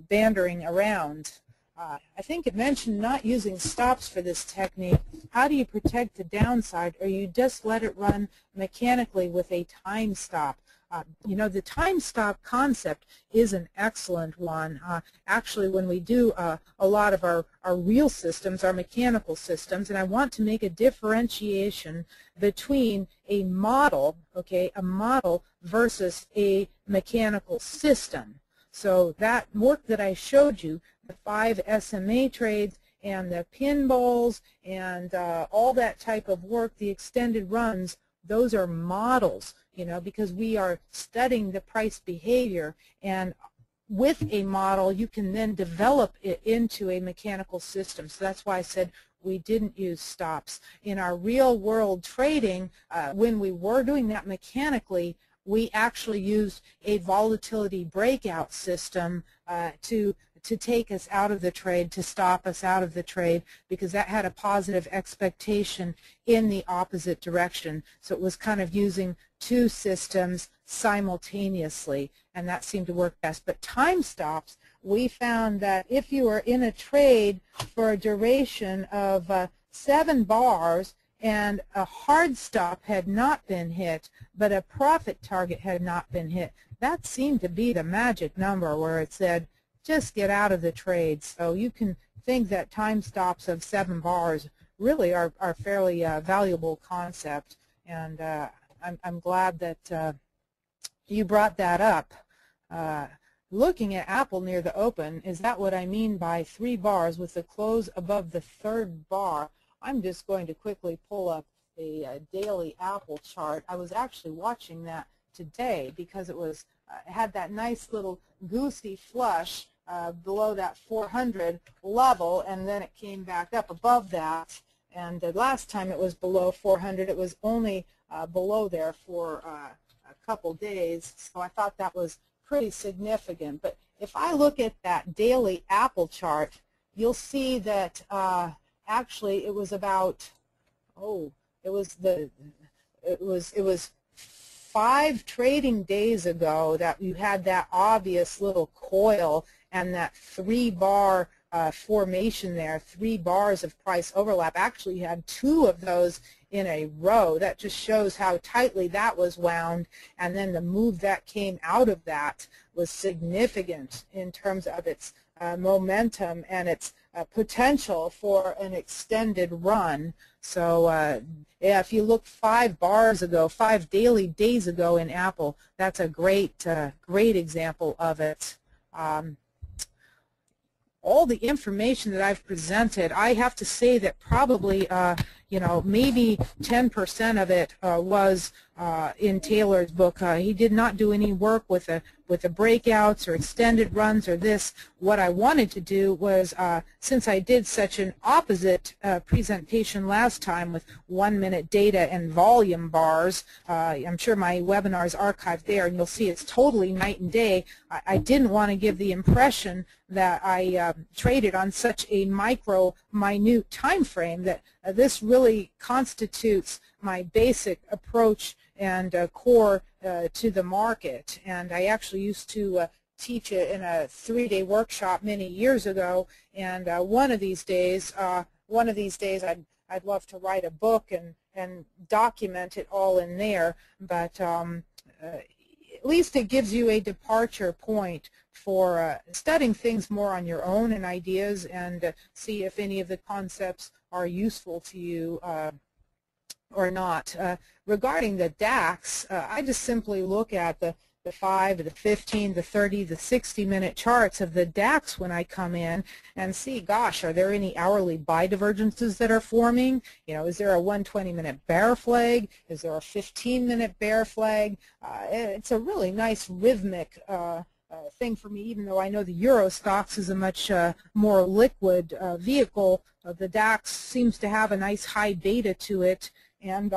bandering around. I think it mentioned not using stops for this technique. How do you protect the downside, or you just let it run mechanically with a time stop? You know, the time stop concept is an excellent one. Actually, when we do a lot of our real systems, our mechanical systems, and I want to make a differentiation between a model, okay, a model versus a mechanical system. So that work that I showed you, the 5 SMA trades and the pinballs and all that type of work, the extended runs, those are models, you know, because we are studying the price behavior, and with a model you can then develop it into a mechanical system. So that's why I said we didn't use stops. In our real world trading, when we were doing that mechanically, we actually used a volatility breakout system to take us out of the trade, to stop us out of the trade, because that had a positive expectation in the opposite direction. So it was kind of using two systems simultaneously, and that seemed to work best. But time stops, we found that if you were in a trade for a duration of 7 bars and a hard stop had not been hit, but a profit target had not been hit, that seemed to be the magic number where it said, just get out of the trade. So you can think that time stops of 7 bars really are fairly valuable concept, and I'm glad that you brought that up. Looking at Apple near the open, is that what I mean by 3 bars with the close above the 3rd bar? I'm just going to quickly pull up a daily Apple chart. I was actually watching that today because it was had that nice little goosey flush below that 400 level, and then it came back up above that, And the last time it was below 400, it was only below there for a couple days. So I thought that was pretty significant. But if I look at that daily Apple chart, you'll see that actually it was about, it was 5 trading days ago that you had that obvious little coil and that 3-bar formation there, 3 bars of price overlap. Actually, you had 2 of those in a row. That just shows how tightly that was wound, and then the move that came out of that was significant in terms of its momentum and its potential for an extended run. So yeah, if you look 5 bars ago, 5 daily days ago in Apple, that's a great example of it. All the information that I've presented, I have to say that probably maybe 10% of it was in Taylor's book. He did not do any work with the breakouts or extended runs or this. What I wanted to do was, since I did such an opposite presentation last time with 1-minute data and volume bars, I'm sure my webinar is archived there, and you'll see it's totally night and day. I didn't want to give the impression that I traded on such a minute time frame, that this really constitutes my basic approach and core to the market. And I actually used to teach it in a 3-day workshop many years ago, and one of these days I'd love to write a book and document it all in there, but at least it gives you a departure point for studying things more on your own and ideas, and see if any of the concepts are useful to you or not. Regarding the DAX, I just simply look at the 5, the 15, the 30, the 60-minute charts of the DAX when I come in and see, gosh, are there any hourly buy divergences that are forming? Is there a 120-minute bear flag? Is there a 15-minute bear flag? It's a really nice rhythmic thing for me, even though I know the Euro stocks is a much more liquid vehicle. The DAX seems to have a nice high beta to it, and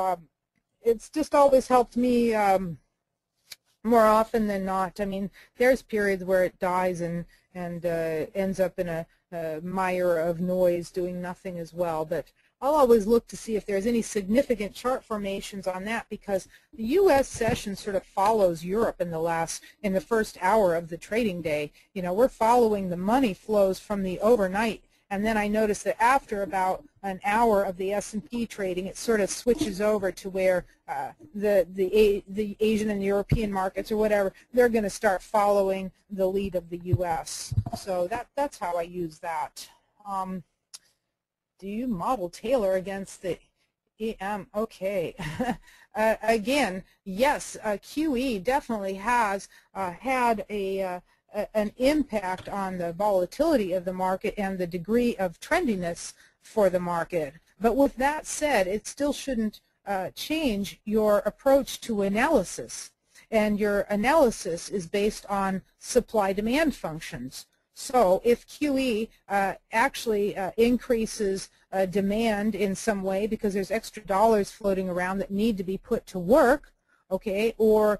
it's just always helped me more often than not. I mean, there's periods where it dies and ends up in a mire of noise doing nothing as well, but I'll always look to see if there's any significant chart formations on that, because the U.S. session sort of follows Europe in the first hour of the trading day. We're following the money flows from the overnight, and then I notice that after about an hour of the S&P trading, it sort of switches over to where the Asian and European markets or whatever, they're going to start following the lead of the U.S. So that's how I use that. Do you model Taylor against the EM? Okay. Again, yes, QE definitely has had an impact on the volatility of the market and the degree of trendiness for the market. But with that said, it still shouldn't change your approach to analysis. And your analysis is based on supply-demand functions. So if QE actually increases demand in some way because there's extra dollars floating around that need to be put to work, okay, or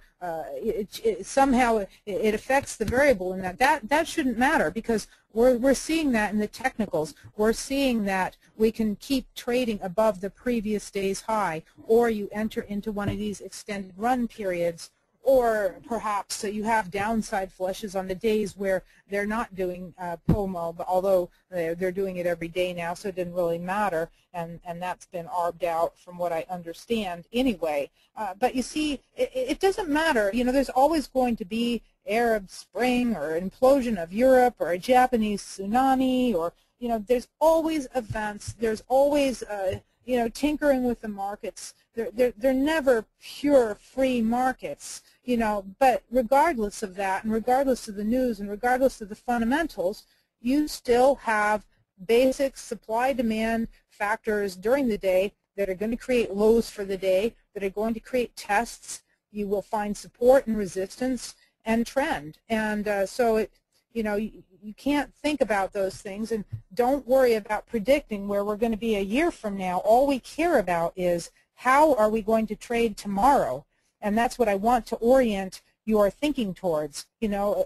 somehow it affects the variable in that shouldn't matter, because we're seeing that in the technicals. We're seeing that we can keep trading above the previous day's high, or you enter into one of these extended run periods, or perhaps you have downside flushes on the days where they're not doing POMO, but although they're doing it every day now, so it didn't really matter, and that's been arbed out from what I understand anyway. But you see, it doesn't matter. There's always going to be Arab Spring or implosion of Europe or a Japanese tsunami, or there's always events. There's always tinkering with the markets. They're never pure free markets, but regardless of that, and regardless of the news, and regardless of the fundamentals, you still have basic supply-demand factors during the day that are going to create lows for the day, that are going to create tests. You will find support and resistance and trend. And so you can't think about those things, and don't worry about predicting where we're going to be a year from now. All we care about is how are we going to trade tomorrow, and that's what I want to orient your thinking towards.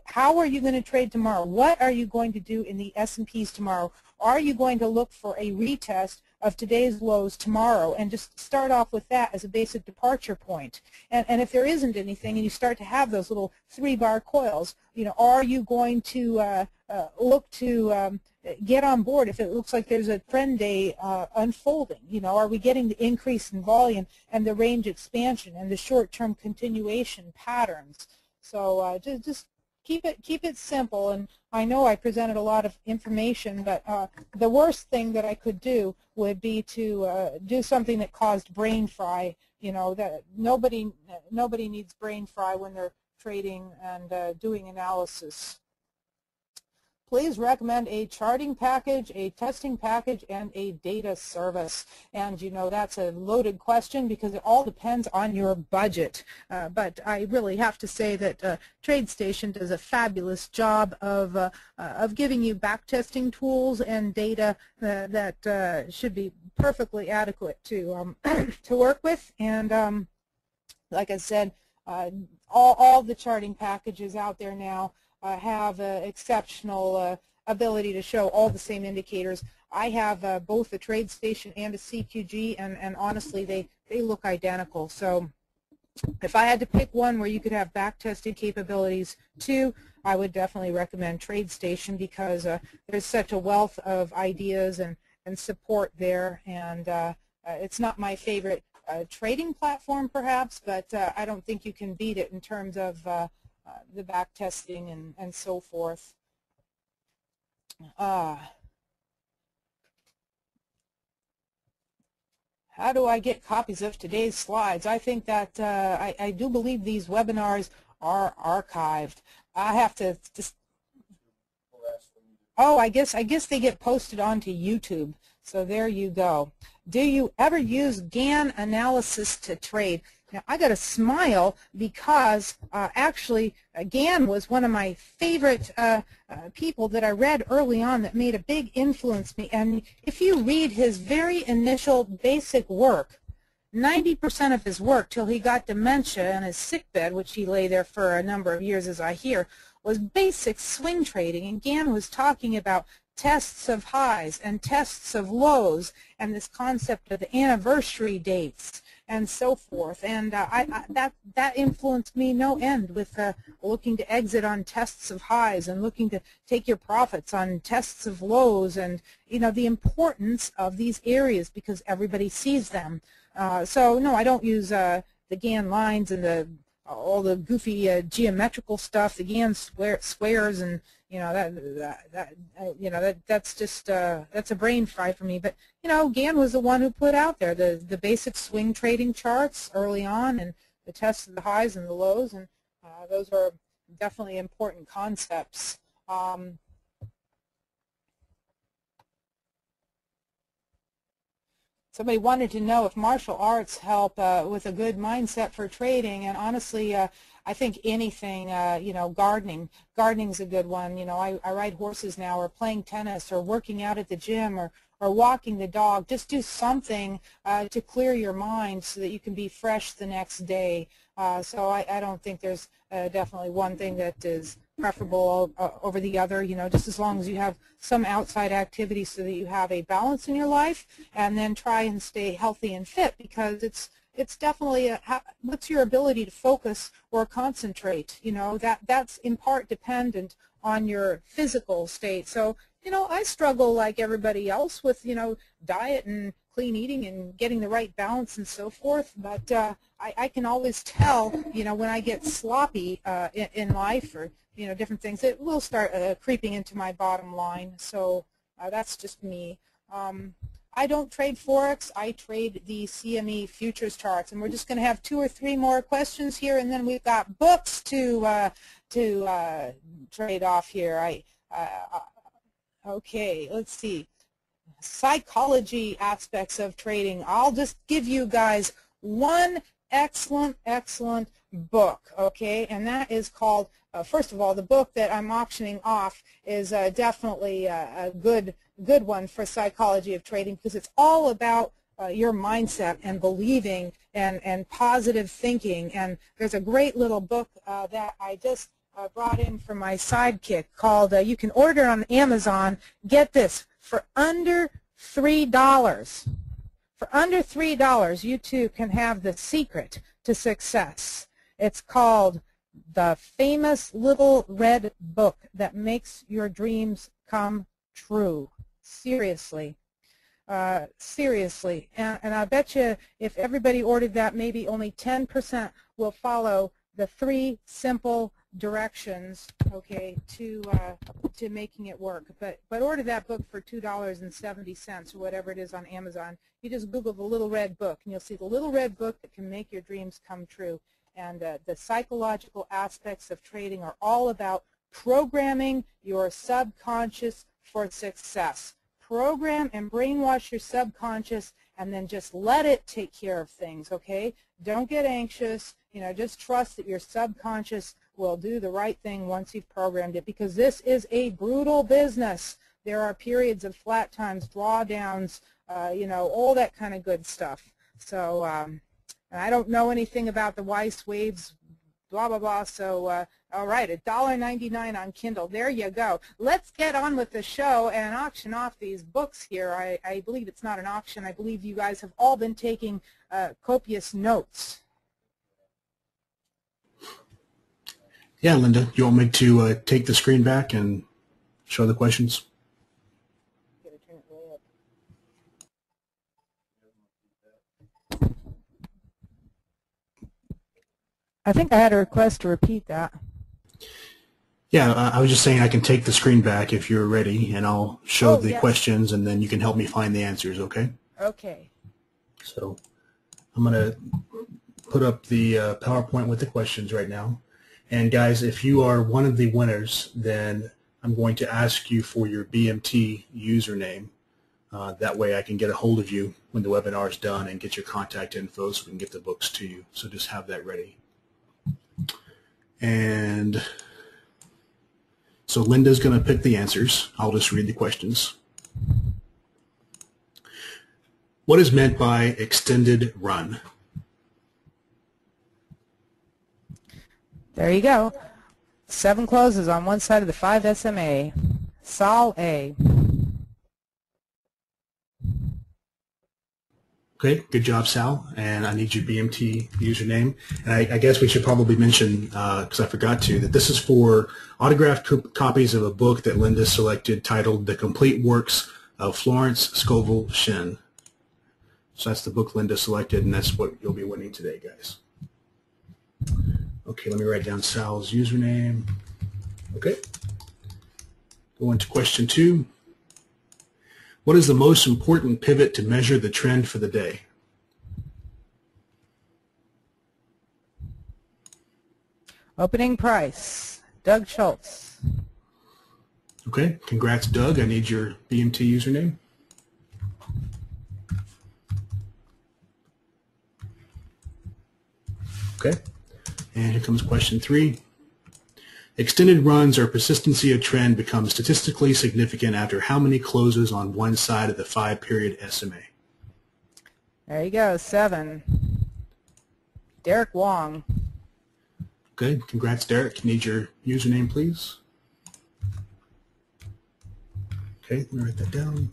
How are you going to trade tomorrow? What are you going to do in the S&Ps tomorrow? Are you going to look for a retest of today's lows tomorrow and just start off with that as a basic departure point? And if there isn't anything and you start to have those little 3-bar coils, are you going to look to get on board if it looks like there's a trend day unfolding? Are we getting the increase in volume and the range expansion and the short-term continuation patterns? So just keep it simple. And I know I presented a lot of information, but the worst thing that I could do would be to do something that caused brain fry. That nobody needs brain fry when they're trading and doing analysis. Please recommend a charting package, a testing package, and a data service. And that's a loaded question because it all depends on your budget. But I really have to say that TradeStation does a fabulous job of giving you backtesting tools and data that should be perfectly adequate to to work with. And like I said, all the charting packages out there now have exceptional ability to show all the same indicators. I have both a TradeStation and a CQG, and honestly, they look identical. So if I had to pick one where you could have backtesting capabilities too, I would definitely recommend TradeStation because there's such a wealth of ideas and support there. And it's not my favorite trading platform perhaps, but I don't think you can beat it in terms of the back testing and so forth. How do I get copies of today's slides? I think that I do believe these webinars are archived. I have to just. Oh, I guess they get posted onto YouTube. So there you go. Do you ever use Gann analysis to trade? Now, I got a smile because actually Gann was one of my favorite people that I read early on that made a big influence me. And if you read his very initial basic work, 90% of his work till he got dementia in his sickbed, which he lay there for a number of years as I hear, was basic swing trading. And Gann was talking about tests of highs and tests of lows and this concept of the anniversary dates and so forth. And that influenced me no end with looking to exit on tests of highs and looking to take your profits on tests of lows, and the importance of these areas because everybody sees them. So no, I don't use the Gann lines and all the goofy geometrical stuff, the Gann squares, and that's just that's a brain fry for me. But Gann was the one who put out there the basic swing trading charts early on, and the tests of the highs and the lows, and those are definitely important concepts. Somebody wanted to know if martial arts help with a good mindset for trading, and honestly, I think anything, gardening's a good one. I ride horses now, or playing tennis, or working out at the gym, or walking the dog. Just do something to clear your mind so that you can be fresh the next day. So I don't think there's definitely one thing that is preferable over the other, just as long as you have some outside activity so that you have a balance in your life, and then try and stay healthy and fit, because it's definitely what's your ability to focus or concentrate. That's in part dependent on your physical state. So I struggle like everybody else with diet and clean eating and getting the right balance and so forth, but I can always tell when I get sloppy in life, or different things, it will start creeping into my bottom line. So that's just me. I don't trade Forex. I trade the CME futures charts, and we're just going to have 2 or 3 more questions here, and then we've got books to trade off here. Okay, let's see. Psychology aspects of trading. I'll just give you guys one excellent, excellent book, okay? And that is called, first of all, the book that I'm auctioning off is definitely a good one for psychology of trading, because it's all about your mindset and believing and positive thinking. And there's a great little book that I just brought in for my sidekick called, you can order it on Amazon, get this, for under $3. For under $3, you too can have the secret to success. It's called The Famous Little Red Book That Makes Your Dreams Come True. Seriously. Seriously. And I bet you if everybody ordered that, maybe only 10% will follow the 3 simple directions, okay, to making it work. But order that book for $2.70 or whatever it is on Amazon. You just Google the Little Red Book, and you'll see the Little Red Book that can make your dreams come true. And the psychological aspects of trading are all about programming your subconscious for success. Program and brainwash your subconscious, and then just let it take care of things, okay? Don't get anxious. Just trust that your subconscious will do the right thing once you've programmed it, because this is a brutal business. There are periods of flat times, drawdowns, all that kind of good stuff. So, and I don't know anything about the Weiss waves, blah, blah, blah. So, all right, $1.99 on Kindle. There you go. Let's get on with the show and auction off these books here. I believe it's not an auction. I believe you guys have all been taking copious notes. Yeah, Linda, you want me to take the screen back and show the questions? I think I had a request to repeat that. Yeah, I was just saying I can take the screen back if you're ready, and I'll show the questions, and then you can help me find the answers, okay? Okay. So I'm going to put up the PowerPoint with the questions right now. And guys, if you are one of the winners, then I'm going to ask you for your BMT username. That way I can get a hold of you when the webinar is done and get your contact info so we can get the books to you. So just have that ready. And so Linda's going to pick the answers. I'll just read the questions. What is meant by extended run? There you go. 7 closes on one side of the 5 SMA. Sol A. Okay, good job, Sal. And I need your BMT username. And I guess we should probably mention, because I forgot to, that this is for autographed copies of a book that Linda selected titled The Complete Works of Florence Scovel Shinn. So that's the book Linda selected, and that's what you'll be winning today, guys. Okay, let me write down Sal's username. Okay. Go into question 2. What is the most important pivot to measure the trend for the day? Opening price. Doug Schultz. Okay, congrats, Doug. I need your BMT username. Okay, and here comes question 3. Extended runs or persistency of trend becomes statistically significant after how many closes on one side of the 5-period SMA? There you go, 7. Derek Wong. Okay, congrats, Derek. Need your username, please. Okay, let me write that down.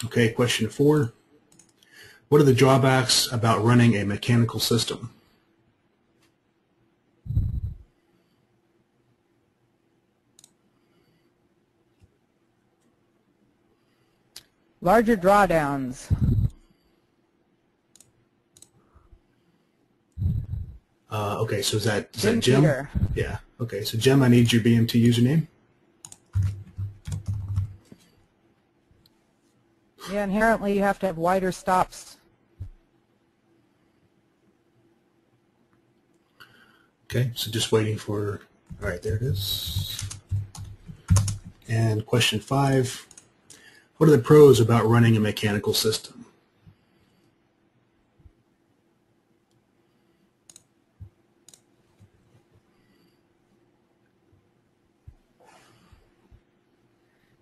Okay, question 4. What are the drawbacks about running a mechanical system? Larger drawdowns. Okay, so is that Jim? Peter. Yeah. Okay, so Jim, I need your BMT username. Yeah, inherently you have to have wider stops. Okay, so just waiting for, all right, there it is. And question 5, what are the pros about running a mechanical system?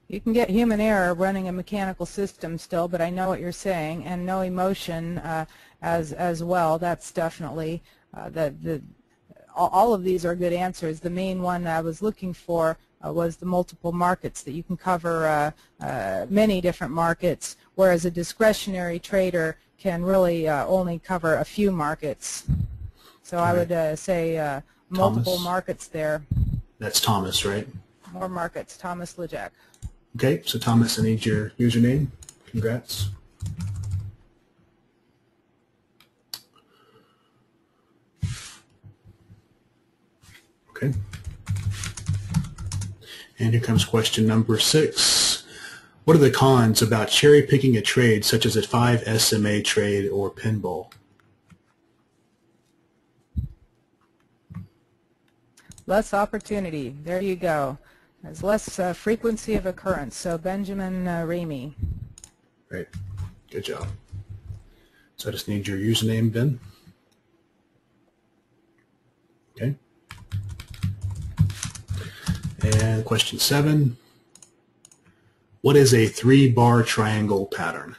You can get human error running a mechanical system still, but I know what you're saying, and no emotion as well. That's definitely all of these are good answers. The main one I was looking for was the multiple markets, that you can cover many different markets, whereas a discretionary trader can really only cover a few markets. So I would say multiple markets there. That's Thomas, right? More markets. Thomas Lejack. Okay, so Thomas, I need your username. Congrats. Okay. And here comes question number 6. What are the cons about cherry picking a trade such as a 5 SMA trade or pinball? Less opportunity. There you go. There's less frequency of occurrence. So Benjamin Ramey. Great. Good job. So I just need your username, Ben. Okay. And question 7. What is a 3-bar triangle pattern?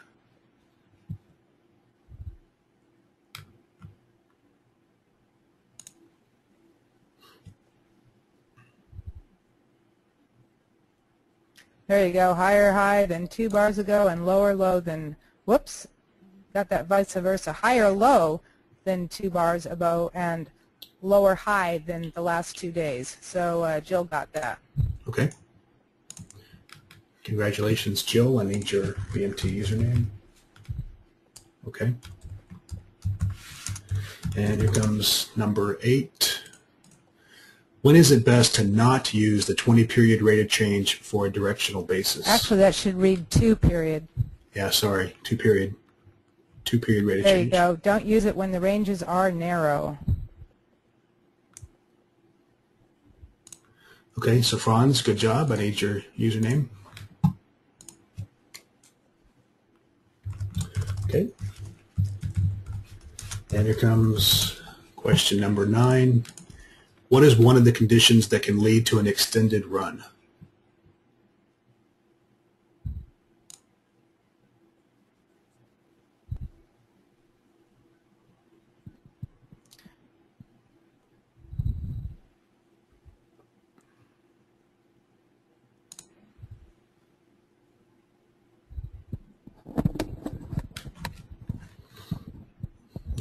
There you go. Higher high than 2 bars ago and lower low than, whoops, got that vice versa. Higher low than 2 bars ago and lower high than the last 2 days. So Jill got that. Okay. Congratulations, Jill. I need your BMT username. Okay. And here comes number 8. When is it best to not use the 20-period rate of change for a directional basis? Actually, that should read 2-period. Yeah, sorry, 2-period. 2-period rate of There change. you go. Don't use it when the ranges are narrow. Okay, so Franz, good job. I need your username. Okay. And here comes question number 9. What is one of the conditions that can lead to an extended run?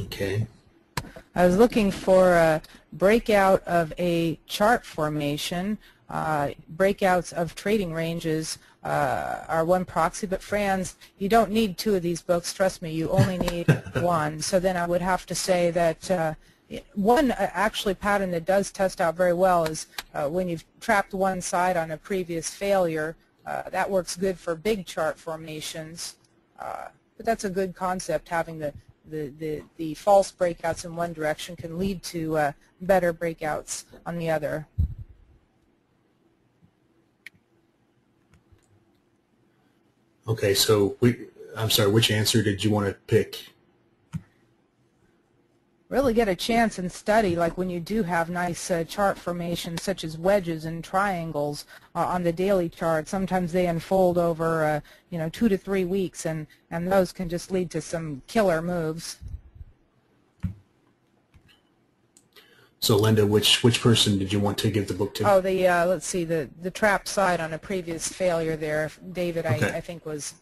Okay. I was looking for a breakout of a chart formation. Breakouts of trading ranges are one proxy, but Franz, you don't need 2 of these books. Trust me, you only need 1. So then I would have to say that one actually pattern that does test out very well is when you've trapped one side on a previous failure. That works good for big chart formations, but that's a good concept. Having the false breakouts in one direction can lead to better breakouts on the other. Okay, so I'm sorry, which answer did you want to pick? Really get a chance and study, like when you do have nice chart formations such as wedges and triangles on the daily chart. Sometimes they unfold over 2 to 3 weeks, and those can just lead to some killer moves. So Linda, which person did you want to give the book to? Oh, let's see, the trap side on a previous failure there. David, okay. I think was.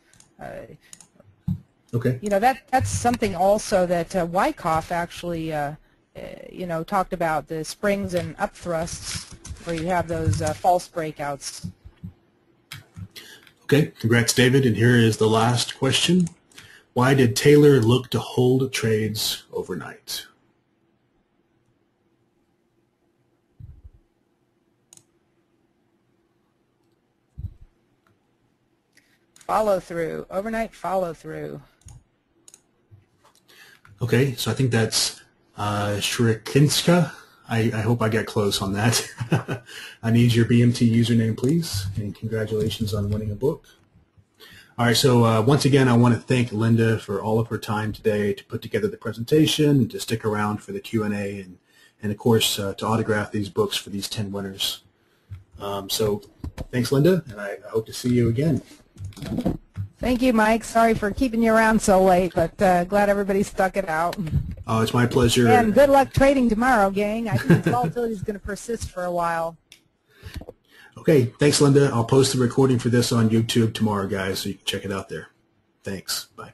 Okay. That's something also that Wyckoff actually talked about, the springs and up thrusts where you have those false breakouts. Okay, congrats, David. And here is the last question. Why did Taylor look to hold trades overnight? Follow through, overnight follow through. Okay, so I think that's Shrikinska. I hope I got close on that. I need your BMT username, please, and congratulations on winning a book. All right, so once again, I want to thank Linda for all of her time today to put together the presentation, and to stick around for the Q&A, and of course, to autograph these books for these 10 winners. So thanks, Linda, and I hope to see you again. Thank you, Mike. Sorry for keeping you around so late, but glad everybody stuck it out. Oh, it's my pleasure. And good luck trading tomorrow, gang. I think the volatility is going to persist for a while. Okay, thanks, Linda. I'll post the recording for this on YouTube tomorrow, guys, so you can check it out there. Thanks. Bye.